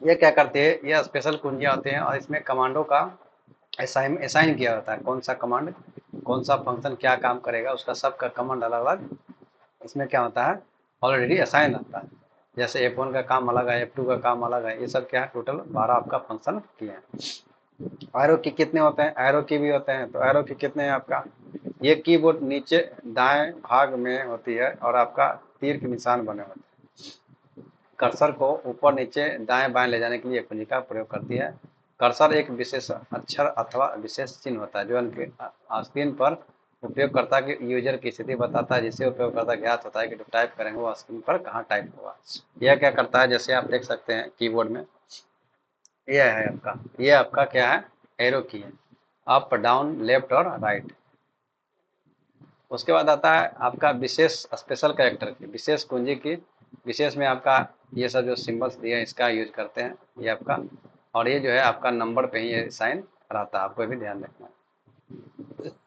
ये क्या करते हैं, ये स्पेशल कुंजियां होते हैं, और इसमें कमांडों का असाइन किया होता है। कौन सा कमांड, कौन सा फंक्शन क्या काम करेगा, उसका सबका कमांड अलग अलग इसमें क्या होता है ऑलरेडी असाइन रहता है। जैसे F1 का काम अलग है, F2 का काम अलग है, ये सब क्या है टोटल 12 आपका फंक्शन किए हैं। एरो की कितने होते हैं, एरो की भी होते हैं, तो एरो की कितने हैं आपका, ये कीबोर्ड नीचे दाएं भाग में होती है, और आपका तीर के निशान बने होते हैं। कर्सर को ऊपर नीचे दाएं बाएं ले जाने के लिए कुंजी का प्रयोग करती है। कर्सर एक विशेष अक्षर अथवा विशेष चिन्ह होता है जो उनके स्क्रीन पर उपयोगकर्ता के यूजर की स्थिति बताता है, जिससे उपयोगकर्ता ज्ञात होता है कि जो टाइप करेंगे वो स्क्रीन पर कहाँ टाइप होगा। यह क्या करता है, जैसे आप देख सकते हैं कीबोर्ड में यह है आपका, ये आपका क्या है एरो की है, अप डाउन लेफ्ट और राइट। उसके बाद आता है आपका विशेष स्पेशल कैरेक्टर की, विशेष कुंजी की। विशेष में आपका ये सब जो सिंबल्स दिए हैं इसका यूज करते हैं ये आपका, और ये जो है आपका नंबर पे ही ये साइन रहता है, आपको भी ध्यान रखना है।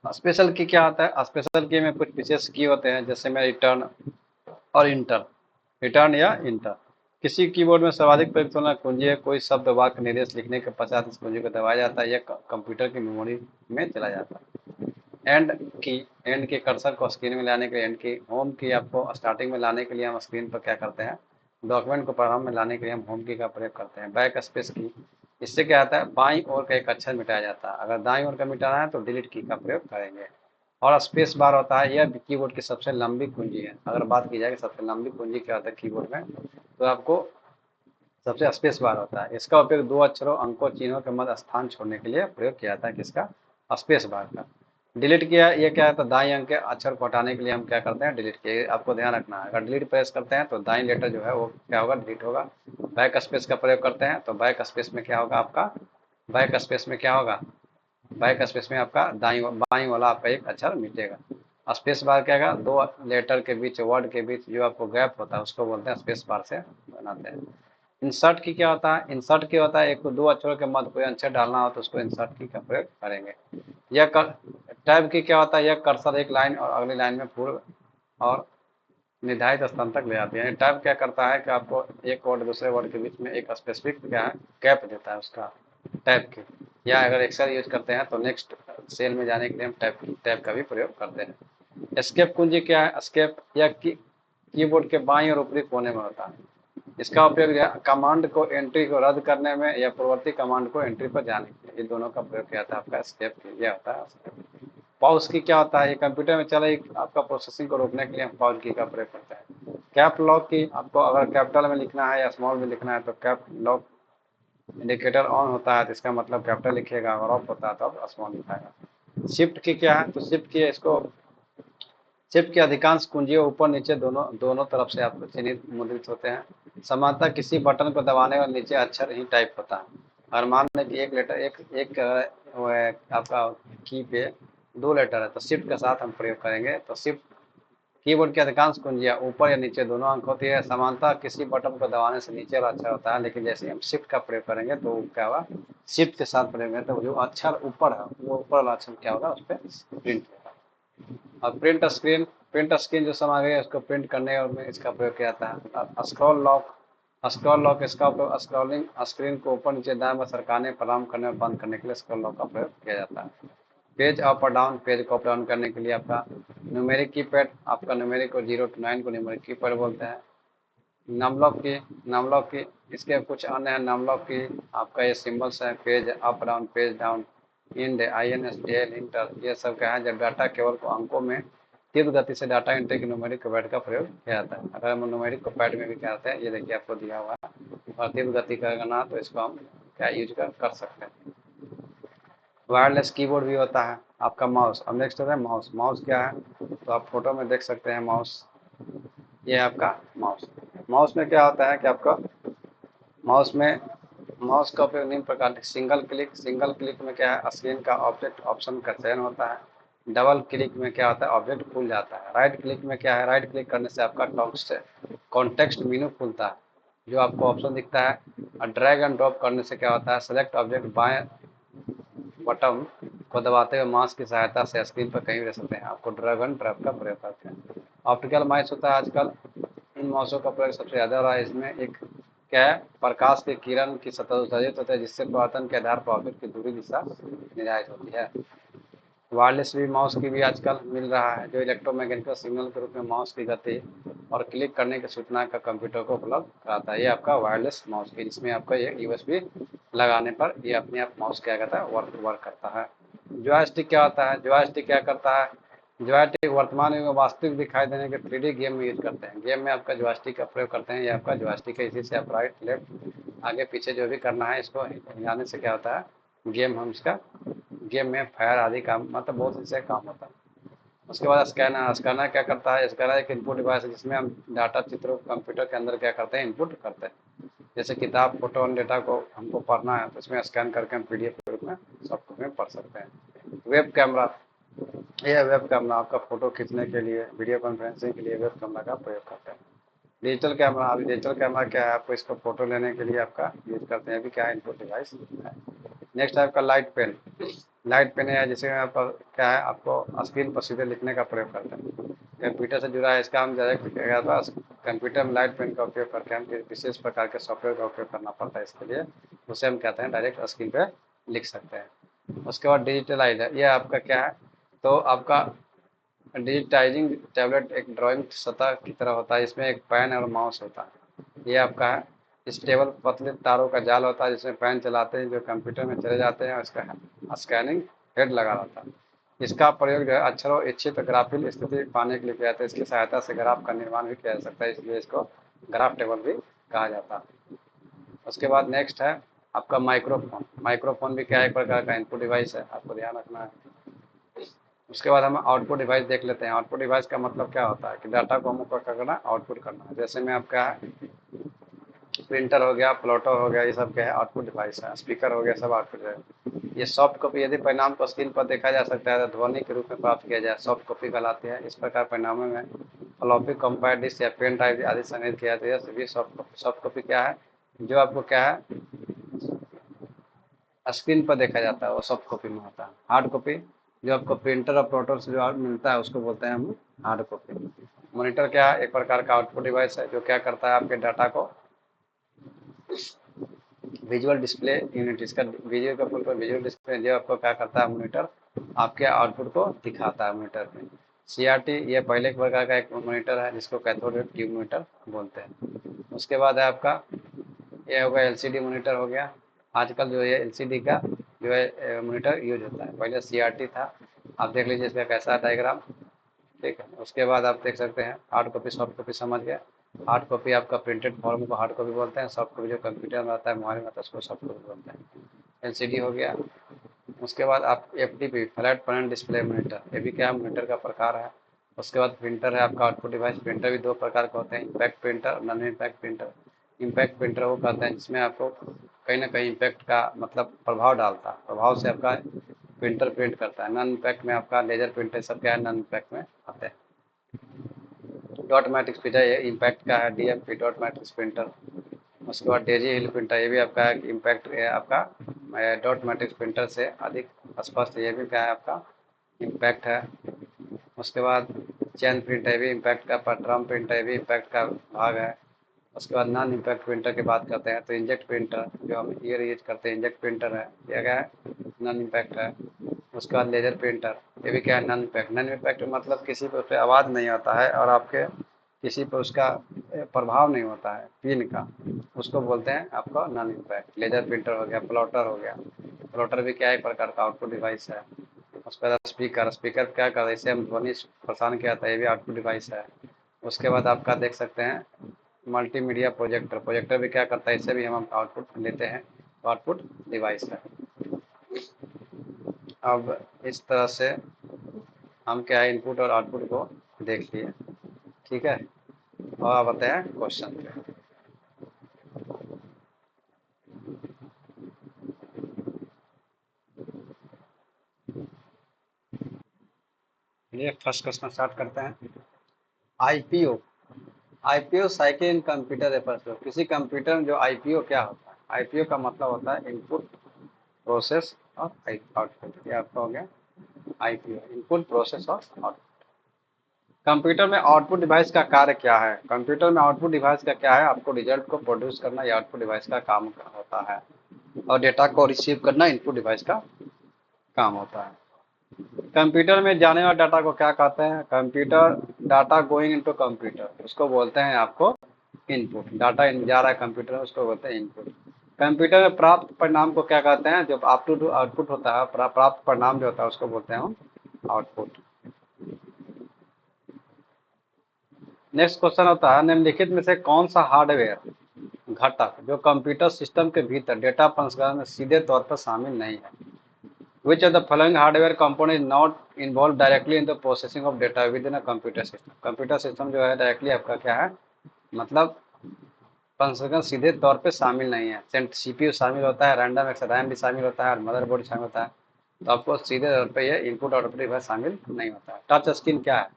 स्पेशल की क्या होता है, स्पेशल की में कुछ विशेष की होते हैं, जैसे में रिटर्न और इंटर, रिटर्न या इंटर। किसी कीबोर्ड में सर्वाधिक प्रयुक्त होना कुंजी है। कोई शब्द वाक्य निर्देश लिखने के पश्चात इस कुंजी को दबाया जाता है, यह कंप्यूटर की मेमोरी में चला जाता है। एंड की, एंड के कर्सर को स्क्रीन में लाने के लिए एंड की। होम की आपको स्टार्टिंग में लाने के लिए हम स्क्रीन पर क्या करते हैं, डॉक्यूमेंट को प्रारंभ में लाने के लिए हम होम की का प्रयोग करते हैं। बैक स्पेस की, इससे क्या आता है बाईं ओर का एक अक्षर मिटाया जाता है, अगर दाईं ओर का मिटाना है तो डिलीट की का प्रयोग करेंगे। और स्पेस बार होता है, यह कीबोर्ड की सबसे लंबी कुंजी है। अगर बात की जाए कि सबसे लंबी कुंजी क्या होता है कीबोर्ड में, तो आपको सबसे स्पेस बार होता है। इसका उपयोग दो अक्षरों, अंकों, चिन्हों के मध्य स्थान छोड़ने के लिए प्रयोग किया जाता है, किसका, स्पेस बार का। डिलीट किया, ये क्या है, तो दाईं अंक के अक्षर को हटाने के लिए हम क्या करते हैं, डिलीट किया। आपको ध्यान रखना है, अगर डिलीट प्रेस करते हैं तो दाईं लेटर जो है वो क्या होगा, डिलीट होगा। बैक स्पेस का प्रयोग करते हैं तो बैक स्पेस में क्या होगा आपका, बैक स्पेस में क्या होगा, बैक स्पेस में आपका दाईं बाईं वाला आपका एक अक्षर मिटेगा। स्पेस बार क्या होगा, दो लेटर के बीच, वर्ड के बीच जो आपको गैप होता है उसको बोलते हैं स्पेस बार से बनाते हैं। इंसर्ट की क्या होता है, इंसर्ट की होता है एक दो अक्षरों के मध्य कोई अक्षर डालना हो तो उसको इंसर्ट की का प्रयोग करेंगे। यह कर, टैब की क्या होता है, यह कर्सर एक लाइन और अगली लाइन में पूर्व और निर्धारित स्थान तक ले आती है। टैब क्या करता है कि आपको एक वर्ड दूसरे वर्ड के बीच में एक स्पेसिफिक क्या है, गैप देता है उसका, टैब की। या अगर एक्सेल यूज करते हैं तो नेक्स्ट सेल में जाने के लिए हम टैब का भी प्रयोग करते हैं। एस्केप कुंजी क्या है, एस्केप या कीबोर्ड के बाईं और ऊपरी कोने में होता है। इसका उपयोग कमांड को एंट्री को रद्द करने में या पूर्ववर्ती कमांड को एंट्री पर जाने के लिए, ये दोनों का प्रयोग किया था आपका एस्केप यह होता है। पॉज की क्या होता है, ये कंप्यूटर में चले आपका प्रोसेसिंग को रोकने के लिए हम पॉज की का प्रयोग करते हैं। कैप लॉक की, आपको अगर कैपिटल में लिखना है या स्मॉल में लिखना है तो कैप लॉक इंडिकेटर ऑन होता है तो इसका मतलब कैपिटल लिखेगा, और ऑफ होता है तो अब स्मॉल लिखाएगा। शिफ्ट की क्या है, तो शिफ्ट की इसको, शिफ्ट की अधिकांश कुंजियां ऊपर नीचे दोनों दोनों तरफ से आपको चिन्हित मुद्रित होते हैं। समानतः किसी बटन को दबाने और नीचे अक्षर ही टाइप होता है। और मान लें कि एक लेटर एक एक वो है आपका की पे दो लेटर है तो शिफ्ट के साथ हम प्रयोग करेंगे। तो शिफ्ट कीबोर्ड की अधिकांश कुंजियां ऊपर या नीचे दोनों अंक होती है। समानतः किसी बटन को दबाने से नीचे वाला अक्षर होता है, लेकिन जैसे हम शिफ्ट का प्रयोग करेंगे तो क्या होगा, शिफ्ट के साथ प्रयोग करेंगे तो जो अक्षर ऊपर है वो ऊपर वाला अक्षर क्या होगा, उस पर प्रिंट होगा। और प्रिंट स्क्रीन जो सामग्री है उसको प्रिंट करने और में इसका प्रयोग किया जाता है। स्क्रॉल लॉक इसका उपयोग स्क्रॉलिंग स्क्रीन को ऊपर नीचे दाएं बाएं सरकाने, प्रारंभ करने और बंद करने के लिए स्क्रॉल लॉक का प्रयोग किया जाता है। पेज अप और डाउन, पेज को अप डाउन करने के लिए आपका न्यूमेरिक कीपैड, आपका न्यूमेरिक को 0 to 9 को न्यूमेरिक कीपैड बोलते हैं। नमलॉक की इसके कुछ अन्य है। नमलॉक की आपका ये सिंबल्स है, page up down, page down, end, INSDL, enter, ये सब क्या है, जब डाटा केवल को अंकों में तीव्र गति से डाटा एंट्री के न्यूमेरिक पैड का प्रयोग किया जाता है। अगर हम न्यूमेरिक को पैड में भी क्या करते हैं, ये देखिए आपको दिया हुआ है, और तीव्र गति करना तो इसको हम क्या यूज कर सकते हैं। वायरलेस कीबोर्ड भी होता है आपका माउस। अब नेक्स्ट होता है माउस। माउस क्या है, तो आप फोटो में देख सकते हैं माउस, ये है आपका माउस। माउस में क्या होता है कि आपका माउस में माउस का उपयोग निम्न प्रकार के सिंगल क्लिक में क्या है, स्क्रीन का ऑब्जेक्ट ऑप्शन का चयन होता है। डबल क्लिक में क्या होता है, ऑब्जेक्ट खुल जाता है। राइट क्लिक में क्या है, राइट क्लिक करने से आपका कॉन्टेक्स्ट मेनू खुलता है जो आपको ऑप्शन दिखता है। और ड्रैग एंड ड्रॉप करने से क्या होता है, सेलेक्ट ऑब्जेक्ट बाएं बटन को दबाते हुए माउस की सहायता से स्क्रीन पर कहीं भी रह सकते हैं। आपको ड्रैग एंड ड्रॉप का प्रयोग करते हैं। ऑप्टिकल माउस होता है आजकल, इन माउसों का प्रयोग सबसे ज़्यादा हो रहा है। इसमें एक क्या है, प्रकाश के किरण की सतह उत्सर्जित होता है जिससे परावर्तन के आधार पर ऑब्जेक्ट की दूरी दिशा निर्धारित होती है। वायरलेस भी माउस की भी आजकल मिल रहा है जो इलेक्ट्रोमैकेनिकल सिग्नल के रूप में माउस की गति और क्लिक करने की सूचना का कंप्यूटर को उपलब्ध कराता है। ये आपका वायरलेस माउस की, जिसमें आपका ये USB लगाने पर ये अपने आप माउस क्या करता है, वर्क करता है। जॉयस्टिक क्या होता है, जॉयस्टिक क्या करता है, जॉयस्टिक वर्तमान में वास्तविक दिखाई देने के 3D गेम में यूज करते हैं। गेम में आपका जॉयस्टिक का प्रयोग करते हैं। ये आपका जॉयस्टिक है, इसी से आप राइट लेफ्ट आगे पीछे जो भी करना है इसको हिलाने से क्या होता है, गेम हम इसका गेम में फायर आदि काम मतलब बहुत से काम होता है। उसके बाद स्कैनर, स्कैनर क्या करता है, स्कैनर एक इनपुट डिवाइस है जिसमें हम डाटा चित्रों को कंप्यूटर के अंदर क्या करते हैं, इनपुट करते हैं। जैसे किताब फोटो और डेटा को हमको पढ़ना है तो इसमें स्कैन करके हम PDF के रूप में सॉफ्टवेयर में पढ़ सकते हैं। वेब कैमरा, यह वेब कैमरा आपका फोटो खींचने के लिए, वीडियो कॉन्फ्रेंसिंग के लिए वेब कैमरा का प्रयोग करते हैं। डिजिटल कैमरा, अभी डिजिटल कैमरा क्या है, आपको इसको फोटो लेने के लिए आपका यूज करते हैं, अभी क्या है, इनपुट डिवाइस है। नेक्स्ट है आपका लाइट पेन। लाइट पेन है जिसमें आपका क्या है, आपको स्क्रीन पर सीधे लिखने का प्रयोग करते हैं। कंप्यूटर से जुड़ा है, इसका हम डायरेक्ट क्या था, कंप्यूटर में लाइट पेन का उपयोग करके हम विशेष प्रकार के सॉफ्टवेयर का उपयोग करना पड़ता है इसके लिए, उसे हम कहते हैं डायरेक्ट स्क्रीन पे लिख सकते हैं। उसके बाद डिजिटलाइज है, यह आपका क्या है, तो आपका डिजिटाइजिंग टैबलेट एक ड्राइंग सतह की तरह होता है, इसमें एक पेन और माउस होता है। ये आपका है स्टेबल पतले तारों का जाल होता है जिसमें पेन चलाते हैं जो कंप्यूटर में चले जाते हैं, उसका स्कैनिंग हेड लगा रहता है। इसका प्रयोग जो है अक्षरों इच्छित ग्राफिक स्थिति पाने के लिए किया जाता है। इसकी सहायता से ग्राफ का निर्माण भी किया जा सकता है, इसलिए इसको ग्राफ टेबल भी कहा जाता है। उसके बाद नेक्स्ट है आपका माइक्रोफोन। माइक्रोफोन भी क्या एक प्रकार का इनपुट डिवाइस है, आपको ध्यान रखना है। उसके बाद हम आउटपुट डिवाइस देख लेते हैं। आउटपुट डिवाइस का मतलब क्या होता है कि डाटा को हमको क्या करना है, आउटपुट करना है। जैसे में आपका प्रिंटर हो गया, प्लॉटर हो गया, ये सब क्या है, आउटपुट डिवाइस है। स्पीकर हो गया, सब आउटपुट है। ये सॉफ्ट कॉपी यदि परिणाम को स्क्रीन पर देखा जा सकता है तो ध्वनि के रूप में प्राप्त किया जाए, सॉफ्ट कॉपी कहलाती है। इस प्रकार परिणामों में फ्लॉपी कंपैक्ट डिस्क या पेन ड्राइव आदि संग्रहित किया जाता है। सभी सॉफ्ट कॉपी। सॉफ्ट कॉपी क्या है, जो आपको क्या है स्क्रीन पर देखा जाता है, वो सॉफ्ट कॉपी में होता है। हार्ड कॉपी जो आपको प्रिंटर और प्लॉटर से जो मिलता है उसको बोलते हैं हम हार्ड कॉपी। मॉनिटर क्या है, एक प्रकार का आउटपुट डिवाइस है जो क्या करता है, आपके डाटा को विजुअल डिस्प्ले यूनिट, इसका वीडियो का फुल फॉर्म विजुअल डिस्प्ले, जो आपको क्या करता है मॉनिटर आपके आउटपुट को दिखाता है मॉनिटर में। सीआरटी ये पहले एक प्रकार का एक मॉनिटर है जिसको कैथोड ट्यूब मॉनिटर बोलते हैं। उसके बाद है आपका ये होगा एलसीडी मॉनिटर हो गया। आजकल जो है एलसीडी का जो है मॉनिटर यूज होता है, पहले सीआरटी था। आप देख लीजिए इसका कैसा डायग्राम, ठीक है। उसके बाद आप देख सकते हैं हार्ड कॉपी सॉफ्ट कॉपी समझ गए। हार्ड कॉपी आपका प्रिंटेड फॉर्म को हार्ड कॉपी बोलते हैं। सॉफ्ट कॉपी जो कंप्यूटर में आता है, मोबाइल में आता है, उसको सॉफ्ट कॉपी बोलते हैं। एलसीडी हो गया। उसके बाद आप FTP flat panel display monitor, ये भी क्या मॉनिटर का प्रकार है। उसके बाद प्रिंटर है आपका आउटपुट डिवाइस। प्रिंटर भी दो प्रकार के होते हैं, इम्पैक्ट प्रिंटर और non impact printer. Impact printer वो कहते हैं जिसमें आपको कहीं ना कहीं इम्पैक्ट का मतलब प्रभाव डालता है, प्रभाव से आपका प्रिंटर प्रिंट करता है। नॉन इम्पैक्ट में आपका लेजर प्रिंटर सब क्या है, नॉन इम्पैक्ट में आते हैं। डॉट मैट्रिक्स प्रिंटर ये इम्पैक्ट का है, डीएमपी डॉट मैट्रिक्स प्रिंटर। उसके बाद डेजी हिल प्रिंटर, ये भी आपका इम्पैक्ट है, आपका डॉट मैट्रिक्स प्रिंटर से अधिक स्पष्ट, ये भी क्या है आपका इम्पैक्ट है। उसके बाद चैन प्रिंटर, ये भी इम्पैक्ट का, ड्रम प्रिंटर ये भी इम्पैक्ट का भाग है। उसके बाद नॉन इम्पैक्ट प्रिंटर की बात करते हैं तो इंजेक्ट प्रिंटर जो हम ईयर यूज करते हैं, इंजेक्ट प्रिंटर है, ये क्या है नॉन इम्पैक्ट है। उसके बाद लेजर प्रिंटर, ये भी क्या है नॉन इम्पैक्ट। नॉन इम्पैक्ट मतलब किसी पर उस पर आवाज़ नहीं आता है और आपके किसी पर उसका प्रभाव नहीं होता है पिन का, उसको बोलते हैं आपका नॉन इम्पैक्ट। लेजर प्रिंटर हो गया, प्लॉटर हो गया। प्लॉटर भी क्या है एक प्रकार का आउटपुट डिवाइस है। उसके बाद स्पीकर, स्पीकर क्या करता है, इसे हम ध्वनि प्रसारण किया था, ये भी आउटपुट डिवाइस है। उसके बाद आपका देख सकते हैं मल्टीमीडिया प्रोजेक्टर, प्रोजेक्टर भी क्या करता है, इससे भी हम आउटपुट लेते हैं, तो आउटपुट डिवाइस है। अब इस तरह से हम क्या है इनपुट और आउटपुट को देख लिए, ठीक है। और आप बताएं क्वेश्चन पे। चलिए फर्स्ट क्वेश्चन स्टार्ट करते हैं। IPO, IPO cycle in computer refers to, किसी कंप्यूटर में जो आईपीओ क्या होता है, आईपीओ का मतलब होता है इनपुट प्रोसेस और आउटपुट। ये आपका हो गया आईपीओ, इनपुट प्रोसेस और आउटपुट। कंप्यूटर में आउटपुट डिवाइस का कार्य क्या है, कंप्यूटर में आउटपुट डिवाइस का क्या है, आपको रिजल्ट को प्रोड्यूस करना, ये आउटपुट डिवाइस का काम होता है। और डेटा को रिसीव करना इनपुट डिवाइस का काम होता है। कंप्यूटर में जाने वाले डाटा को क्या कहते हैं, computer data going into computer, उसको बोलते हैं आपको इनपुट। डाटा जा रहा है कंप्यूटर में, उसको बोलते हैं इनपुट। कंप्यूटर में प्राप्त परिणाम को क्या कहते हैं, जब आउटपुट होता है, प्राप्त परिणाम जो होता है उसको बोलते हैं हम आउटपुट। नेक्स्ट क्वेश्चन होता है निम्नलिखित में से कौन सा हार्डवेयर घटक जो कंप्यूटर सिस्टम के भीतर डेटा प्रसंस्करण में सीधे तौर पर शामिल नहीं है। Which of the following hardware component is not involved directly in the processing of data within a computer system? Computer system जो है डायरेक्टली आपका क्या है, मतलब प्रसंस्करण सीधे तौर पे शामिल नहीं है। सीपीयू शामिल होता है, रैंडम एक्सेस रैम भी शामिल होता है और मदरबोर्ड शामिल होता है। तो आपको सीधे तौर पे ये इनपुट आउटपुट डिवाइस शामिल नहीं होता है। टच स्क्रीन क्या है,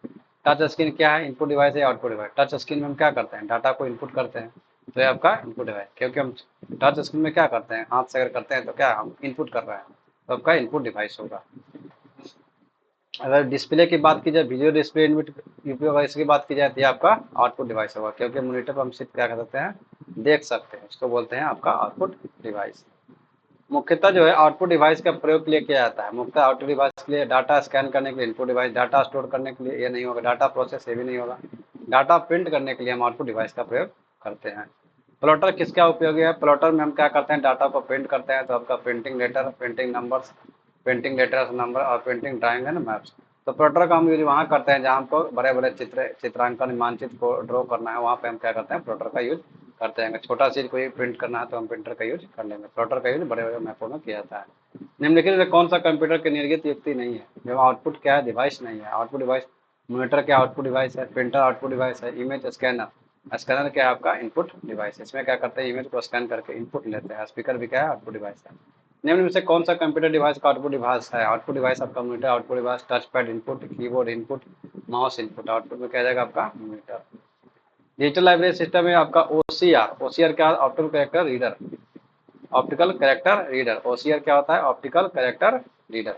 टच स्क्रीन क्या है, इनपुट डिवाइस है आउटपुट डिवाइस। टच स्क्रीन में हम क्या करते हैं, डाटा को इनपुट करते हैं, तो ये आपका इनपुट डिवाइस, क्योंकि हम टच स्क्रीन में क्या करते हैं, हाथ से अगर करते हैं तो क्या हम इनपुट कर रहे हैं, तो आपका इनपुट डिवाइस होगा। अगर डिस्प्ले की बात की जाए, वीडियो डिस्प्ले इनपुट डिवाइस की बात की जाए तो ये आपका आउटपुट डिवाइस होगा, क्योंकि मॉनिटर पर हम सिर्फ क्या कर सकते हैं, देख सकते हैं, उसको बोलते हैं आपका आउटपुट डिवाइस। मुख्यतः जो है आउटपुट डिवाइस का प्रयोग के लिए किया जाता है, मुख्यतः आउटपुट डिवाइस के लिए डाटा स्कैन करने के लिए इनपुट डिवाइस, डाटा स्टोर करने के लिए ये नहीं होगा, डाटा प्रोसेस ये भी नहीं होगा, डाटा प्रिंट करने के लिए हम आउटपुट डिवाइस का प्रयोग करते हैं। प्लॉटर किसका उपयोगी है, प्लॉटर में हम क्या करते हैं, डाटा को प्रिंट करते हैं, तो आपका printing letter, printing numbers, printing letters number और प्रिंटिंग ड्राइंग एंड मैप्स। तो प्लॉटर का हम यूज वहाँ करते हैं जहाँ हमको बड़े बड़े चित्रांकन मानचित्र को ड्रॉ करना है, वहाँ पे हम क्या करते हैं, प्लॉटर का यूज करते हैं। छोटा चीज कोई प्रिंट करना है तो हम प्रिंटर का यूज कर लेंगे, प्लॉटर का यूज बड़े बड़े मैपों में किया जाता है। निम्नलिखित में कौन सा कंप्यूटर की निर्गत युक्ति नहीं है? जब आउटपुट क्या है, डिवाइस नहीं है। आउटपुट डिवाइस मॉनिटर क्या आउटपुट डिवाइस है, प्रिंटर आउटपुट डिवाइस है, इमेज स्कैनर स्कैनर क्या है आपका इनपुट डिवाइस है। इसमें क्या करते हैं, इमेज को स्कैन करके इनपुट लेते हैं। स्पीकर भी क्या है, आउटपुट डिवाइस है। निम्न में से कौन सा कंप्यूटर डिवाइस का आउटपुट डिवाइस है? आउटपुट डिवाइस आपका monitor output device, touch pad input, keyboard input, mouse input. Output में क्या जाएगा आपका मॉनिटर। डिजिटल लाइब्रेरी सिस्टम में आपका ओसीआर, ओसीआर क्या, optical character reader, optical character reader. OCR क्या होता है, optical character reader.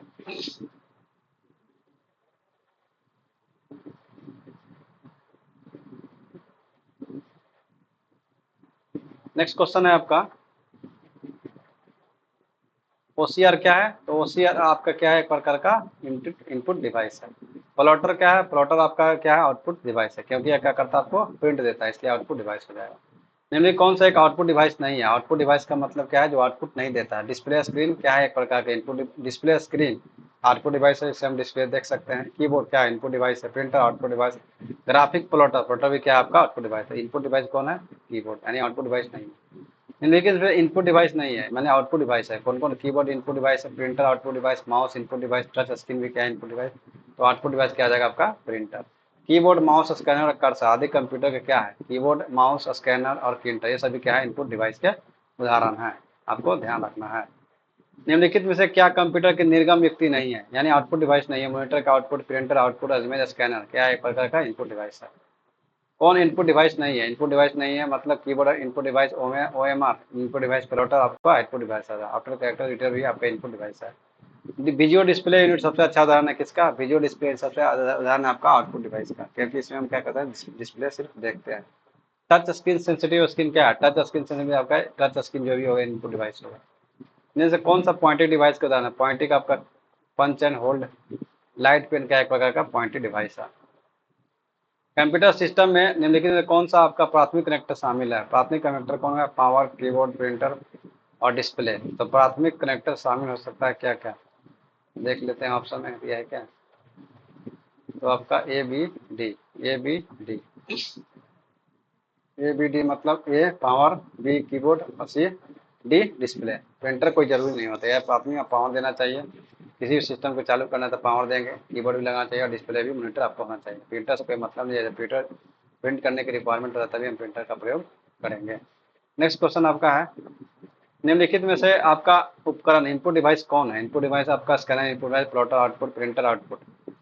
Next question है आपका, ओसीआर क्या है? तो ओसीआर आपका क्या है, एक प्रकार का इनपुट डिवाइस है। प्लॉटर क्या है? प्लॉटर आपका क्या है, आउटपुट डिवाइस है, क्योंकि यह क्या करता है, आपको प्रिंट देता है, इसलिए आउटपुट डिवाइस हो जाएगा। निम्नलिखित कौन सा एक आउटपुट डिवाइस नहीं है? आउटपुट डिवाइस का मतलब क्या है, जो आउटपुट नहीं देता है। डिस्प्ले स्क्रीन क्या है, एक प्रकार का input, display screen output device है, इससे हम डिस्प्ले देख सकते हैं। कीबोर्ड क्या है, इनपुट डिवाइस है। Printer output device. Graphic plotter, plotter भी क्या है आपका आउटपुट डिवाइस है। इनपुट डिवाइस कौन है, कीबोर्ड, यानी आउटपुट डिवाइस नहीं है। लेकिन फिर इनपुट डिवाइस नहीं है, मैंने आउटपुट डिवाइस है। कौन कौन, कीबोर्ड इनपुट डिवाइस है, printer output device, mouse input device, touch screen भी क्या है इनपुट डिवाइस। तो आउटपुट डिवाइस क्या आ जाएगा आपका प्रिंटर। कीबोर्ड माउस स्कैनर और कर्सर आदि कंप्यूटर के क्या है, कीबोर्ड माउस स्कैनर और प्रिंटर, ये सभी क्या है इनपुट डिवाइस के उदाहरण है, आपको ध्यान रखना है। निम्नलिखित में से क्या कंप्यूटर की निर्गम युक्ति नहीं है, यानी आउटपुट डिवाइस नहीं है? मॉनिटर का output, printer output, image scanner क्या है, एक प्रकार का इनपुट डिवाइस है। कौन इनपुट डिवाइस नहीं है? इनपुट डिवाइस नहीं है मतलब keyboard input device, OMR input device, plotter आपका आउटपुट डिवाइस है। आफ्टर कैरेक्टर रीडर भी आपका इनपुट डिवाइस है। विजुअल डिस्प्ले यूनिट सबसे अच्छा उदाहरण है किसका, विजुअल डिस्प्ले सबसे उदाहरण है आपका आउटपुट डिवाइस का, क्योंकि इसमें हम क्या करते हैं, डिस्प्ले सिर्फ देखते हैं। टच स्क्रीन सेंसिटिव स्क्रीन क्या है, टच स्क्रीन सेंसिटिव आपका टच स्क्रीन जो भी होगा इनपुट डिवाइस होगा। इनमें से कौन सा पॉइंटेड डिवाइस का उदाहरण है? पॉइंटिंग आपका punch and hold, light pen क्या एक प्रकार का पॉइंटेड डिवाइस है। कंप्यूटर सिस्टम में निम्नलिखित में कौन सा आपका प्राथमिक कनेक्टर शामिल है? प्राथमिक कनेक्टर कौन है? पावर, कीबोर्ड, प्रिंटर और डिस्प्ले। तो प्राथमिक कनेक्टर शामिल हो सकता है क्या क्या, देख लेते हैं, ऑप्शन में दिया है क्या। तो आपका A B D, A B D, A B D मतलब ए पावर, बी कीबोर्ड और सी डी डिस्प्ले। प्रिंटर कोई जरूरी नहीं होता है, प्राथमिक पावर देना चाहिए, किसी भी सिस्टम को चालू करना है तो पावर देंगे। कीबोर्ड भी लगाना चाहिए और डिस्प्ले भी, मॉनिटर आपको होना चाहिए। प्रिंटर से कोई मतलब नहीं है, प्रिंटर प्रिंट करने की रिक्वायरमेंट रहता है तभी हम प्रिंटर का प्रयोग करेंगे। नेक्स्ट क्वेश्चन आपका है, निम्नलिखित में से आपका उपकरण इनपुट डिवाइस कौन है? इनपुट डिवाइस आपका scanner input device, plotter output, printer output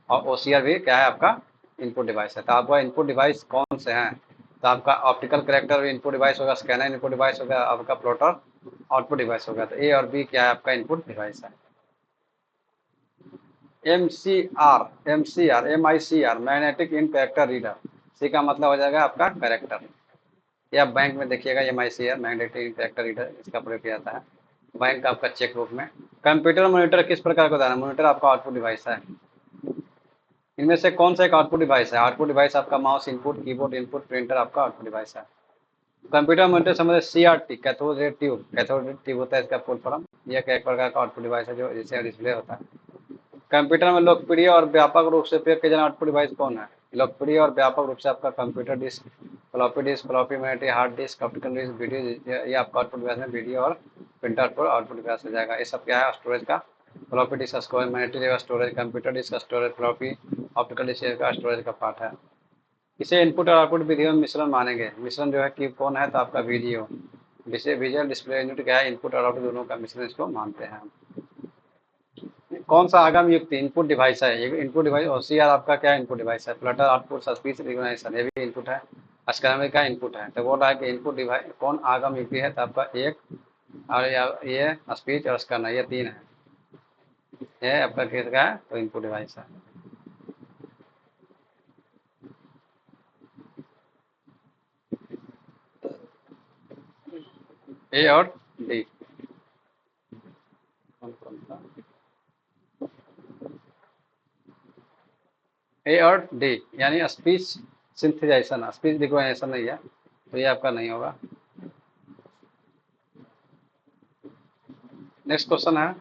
और ओसीआर भी क्या है आपका इनपुट डिवाइस है। तो आपका इनपुट डिवाइस कौन से हैं? तो आपका ऑप्टिकल करेक्टर भी इनपुट डिवाइस होगा, स्कैनर इनपुट डिवाइस होगा, आपका प्लॉटर आउटपुट डिवाइस होगा। तो ए और बी क्या है आपका इनपुट डिवाइस है। M I C R magnetic in character reader, C का मतलब हो जाएगा आपका कैरेक्टर। या बैंक में देखिएगा MICR मैग्नेटिक कैरेक्टर रीडर, इसका प्रयोग किया जाता है बैंक का आपका चेक बुक में। कंप्यूटर मॉनिटर किस प्रकार का उदाहरण? मॉनिटर आपका आउटपुट डिवाइस है। इनमें से कौन सा एक आउटपुट डिवाइस है? आउटपुट डिवाइस आपका mouse input, keyboard input, printer आपका आउटपुट डिवाइस है। कंप्यूटर मॉनिटर समझे CRT, cathode ray tube, cathode ray tube होता है इसका फुल फॉर्म। यह एक प्रकार का आउटपुट डिवाइस है जो जिससे डिस्प्ले होता है। कंप्यूटर में लोकप्रिय और व्यापक रूप से उपयोग किए जाने आउटपुट डिवाइस कौन है? लोकप्रिय और व्यापक रूप से आपका computer disk, disk, floppy memory, hard disk, optical disk, video, ये आपका आउटपुट डिवाइस में वीडियो और प्रिंटर पर आउटपुट डिवाइस हो जाएगा। ये सब क्या है, स्टोरेज का, फ्लॉपी डिस्क का storage, memory storage, computer disk का स्टोरेज, फ्लॉपी ऑप्टिकल डिस्क का स्टोरेज का पार्ट है। इसे इनपुट और आउटपुट विधियों में मिश्रण मानेंगे। मिश्रण जो है कि कौन है, तो आपका वीडियो, जिसे विजुअल डिस्प्ले यूनिट क्या है, इनपुट और आउटपुट दोनों का मिश्रण इसको मानते हैं। कौन सा आगम युक्त इनपुट डिवाइस है? ये इनपुट डिवाइस OCR आपका क्या इनपुट डिवाइस है? फ्लटर आउटपुट, स्पीच रिकॉग्निशन ये भी इनपुट है, स्कैनर का इनपुट है। तो बोल रहा है कि इनपुट डिवाइस कौन आगम युक्ति है? तो आपका एक और ये स्पीच और स्कैनर, ये तीन है, ये आपका किसका है, तो इनपुट डिवाइस है। ए और डी कौन कौन सा? ए और डी यानी स्पीच सिंथेसाइजेशन, स्पीच रिकॉग्निशन नहीं है, तो ये आपका नहीं होगा। नेक्स्ट क्वेश्चन है,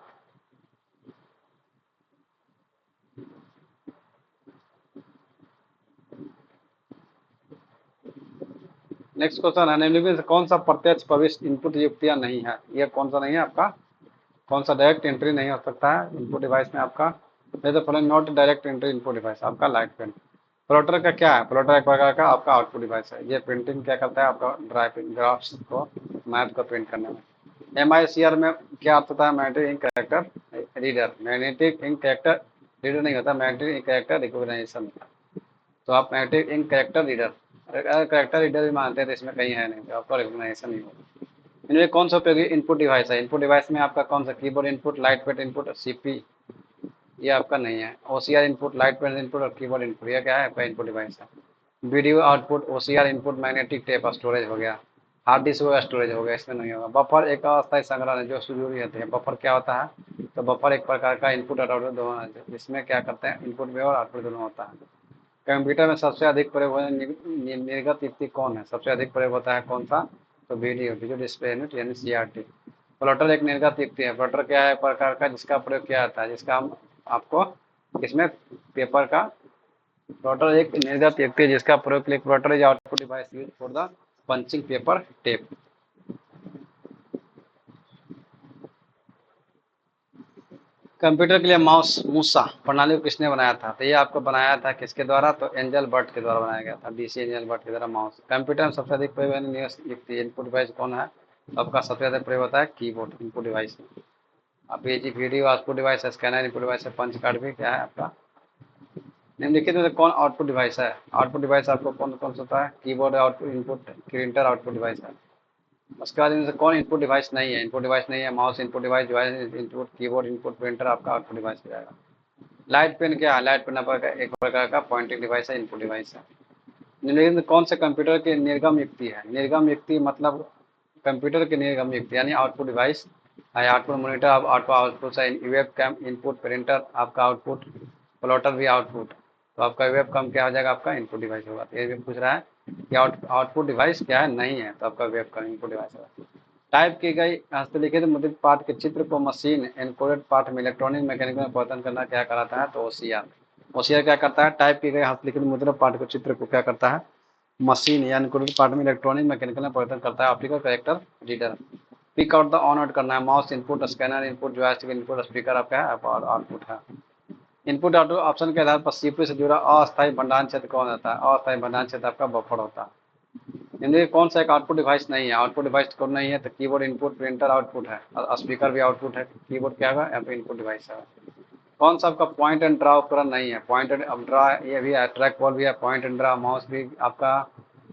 नेक्स्ट क्वेश्चन है, निम्नलिखित में से कौन सा प्रत्यक्ष प्रविष्ट इनपुट युक्तियां नहीं है? ये कौन सा नहीं है आपका कौन सा डायरेक्ट एंट्री नहीं हो सकता है इनपुट डिवाइस में आपका? तो following not direct entry input device आपका लाइट पेन। प्लॉटर का क्या है? प्लॉटर एक प्रकार का आपका आउटपुट डिवाइस है। ये प्रिंटिंग क्या करता है आपका? ड्राइविंग ग्राफ्स को, मैप को प्रिंट करने में। MICR में क्या अर्थ होता है? Magnetic ink character reader. Magnetic ink character reader नहीं होता, मैग्नेटिक इंक कैरेक्टर रिकॉग्नाइजेशन। तो आप मैग्नेटिक इंक कैरेक्टर रीडर, अगर कैरेक्टर रीडर भी मानते हैं तो इसमें कहीं है नहीं, तो आपका रिकॉग्नाइजेशन नहीं होगा। इनमें कौन सा उपयोगी इनपुट डिवाइस है? इनपुट डिवाइस में आपका कौन सा? Keyboard input, light weight input, CP, ये आपका नहीं है। OCR input, light weight input और कीबोर्ड इनपुट, ये क्या है आपका इनपुट डिवाइस है। Video output, OCR input, magnetic tape storage हो गया, हार्ड डिस्क हो गया स्टोरेज हो गया, इसमें नहीं होगा। बफर एक अस्थायी संग्रहण है जो जरूरी होते हैं। बफर क्या होता है? तो बफर एक प्रकार का इनपुट और आउटपुट दोनों है, जिसमें क्या करते हैं इनपुट में और आउटपुट दोनों होता है। कंप्यूटर में सबसे अधिक प्रयोग होने निर्गत युक्ति कौन है? सबसे अधिक प्रयोग होता है कौन सा? तो वीडियो विजुअल डिस्प्ले यूनिट यानी CRT। प्लॉटर एक निर्गत युक्ति है। प्लॉटर क्या है? प्रकार का जिसका प्रयोग किया जाता है, जिसका हम आपको इसमें पेपर का, प्लॉटर एक निर्गत युक्ति है जिसका प्रयोग के लिए plotter is output device use for the punching paper tape. Computer के लिए माउस मूसा प्रणाली को किसने बनाया था? तो ये आपको बनाया था किसके द्वारा? तो एंजल बर्ट के द्वारा बनाया गया था, DC एंजल बर्ट के द्वारा माउस। कंप्यूटर में सबसे अधिक प्रयोग इनपुट डिवाइस कौन है? तो आपका सबसे ज्यादा प्रयोग होता है कीबोर्ड इनपुट डिवाइस में। आप ये जी वीडियो आउटपुट डिवाइस है, स्कैनर इनपुट डिवाइस है, पंच कार्ड भी क्या है आपका निम्नलिखित में से कौन आउटपुट डिवाइस है? आउटपुट डिवाइस आपको कौन कौन सा होता है? Keyboard output input, printer output device है। उसके बाद इनमें से कौन इनपुट डिवाइस नहीं है? इनपुट डिवाइस नहीं है, mouse input device, device input, keyboard input, printer आपका आउटपुट डिवाइस हो जाएगा। लाइट पेन क्या है? लाइट पेन आपका एक प्रकार का पॉइंटिंग डिवाइस है, इनपुट डिवाइस है। निम्नलिखित में कौन से कंप्यूटर की निर्गम युक्ति है? निर्गम युक्ति मतलब कंप्यूटर की निर्गम युक्ति यानी आउटपुट डिवाइस है। आउटपुट मॉनिटर आउटपुट आउटपुट है, वेब कैम इनपुट, प्रिंटर आपका आउटपुट, प्लॉटर भी आउटपुट। तो आपका वेब कैम क्या हो जाएगा? आपका इनपुट डिवाइस होगा। तो ये भी पूछ रहा है कि आउटपुट डिवाइस क्या है? नहीं है, तो आपका वेब कैम इनपुट डिवाइस होगा। टाइप की गई हस्तलिखित मुद्रित पाठ के चित्र को मशीन एनकोडेड पाठ में इलेक्ट्रॉनिक मैकेनिज्म में परिवर्तन करना क्या कहलाता है? तो OCR। OCR क्या करता है? टाइप की गई हस्तलिखित मुद्रित पाठ के चित्र को क्या करता है? मशीन या एनकोडेड पाठ में इलेक्ट्रॉनिक मैकेनिकल में परिवर्तन करता है, optical character reader. Pick out the on out करना है, mouse input, scanner input, joystick input, speaker आपका है आउटपुट है। इनपुट आउटपुट ऑप्शन के आधार पर CPU से जुड़ा अस्थायी भंडारण क्षेत्र कौन होता है? अस्थायी भंडारण क्षेत्र आपका बफर होता है। इनमें कौन सा एक आउटपुट डिवाइस नहीं है? आउटपुट डिवाइस कौन नहीं है? तो कीबोर्ड इनपुट, प्रिंटर आउटपुट है और स्पीकर भी आउटपुट है। कीबोर्ड क्या होगा? यहाँ पे इनपुट डिवाइस है। कौन सा आपका पॉइंट एंड ड्रा उपकरण नहीं है? पॉइंट एंड ड्रा ये भी है, ट्रैक बॉल भी है, पॉइंट एंड ड्रा माउस भी आपका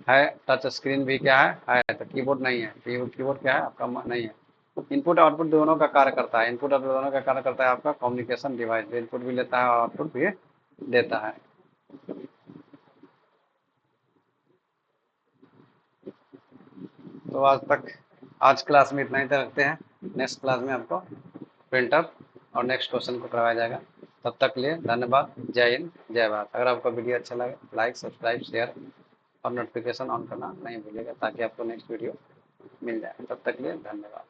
है, टच स्क्रीन भी क्या है तो कीबोर्ड नहीं है। कीबोर्ड क्या है आपका? नहीं है। इनपुट आउटपुट दोनों का कार्य करता है। इनपुट आउटपुट दोनों का कार्य करता है आपका कम्युनिकेशन डिवाइस, इनपुट भी लेता है और आउटपुट भी देता है। तो आज क्लास में इतना ही रखते हैं। नेक्स्ट क्लास में आपको प्रिंटर और नेक्स्ट क्वेश्चन को करवाया जाएगा। तब तक के लिए धन्यवाद। जय हिंद, जय भारत। अगर आपको वीडियो अच्छा लगे लाइक, सब्सक्राइब, शेयर और नोटिफिकेशन ऑन करना नहीं भूलिएगा ताकि आपको नेक्स्ट वीडियो मिल जाए। तब तक के लिए धन्यवाद।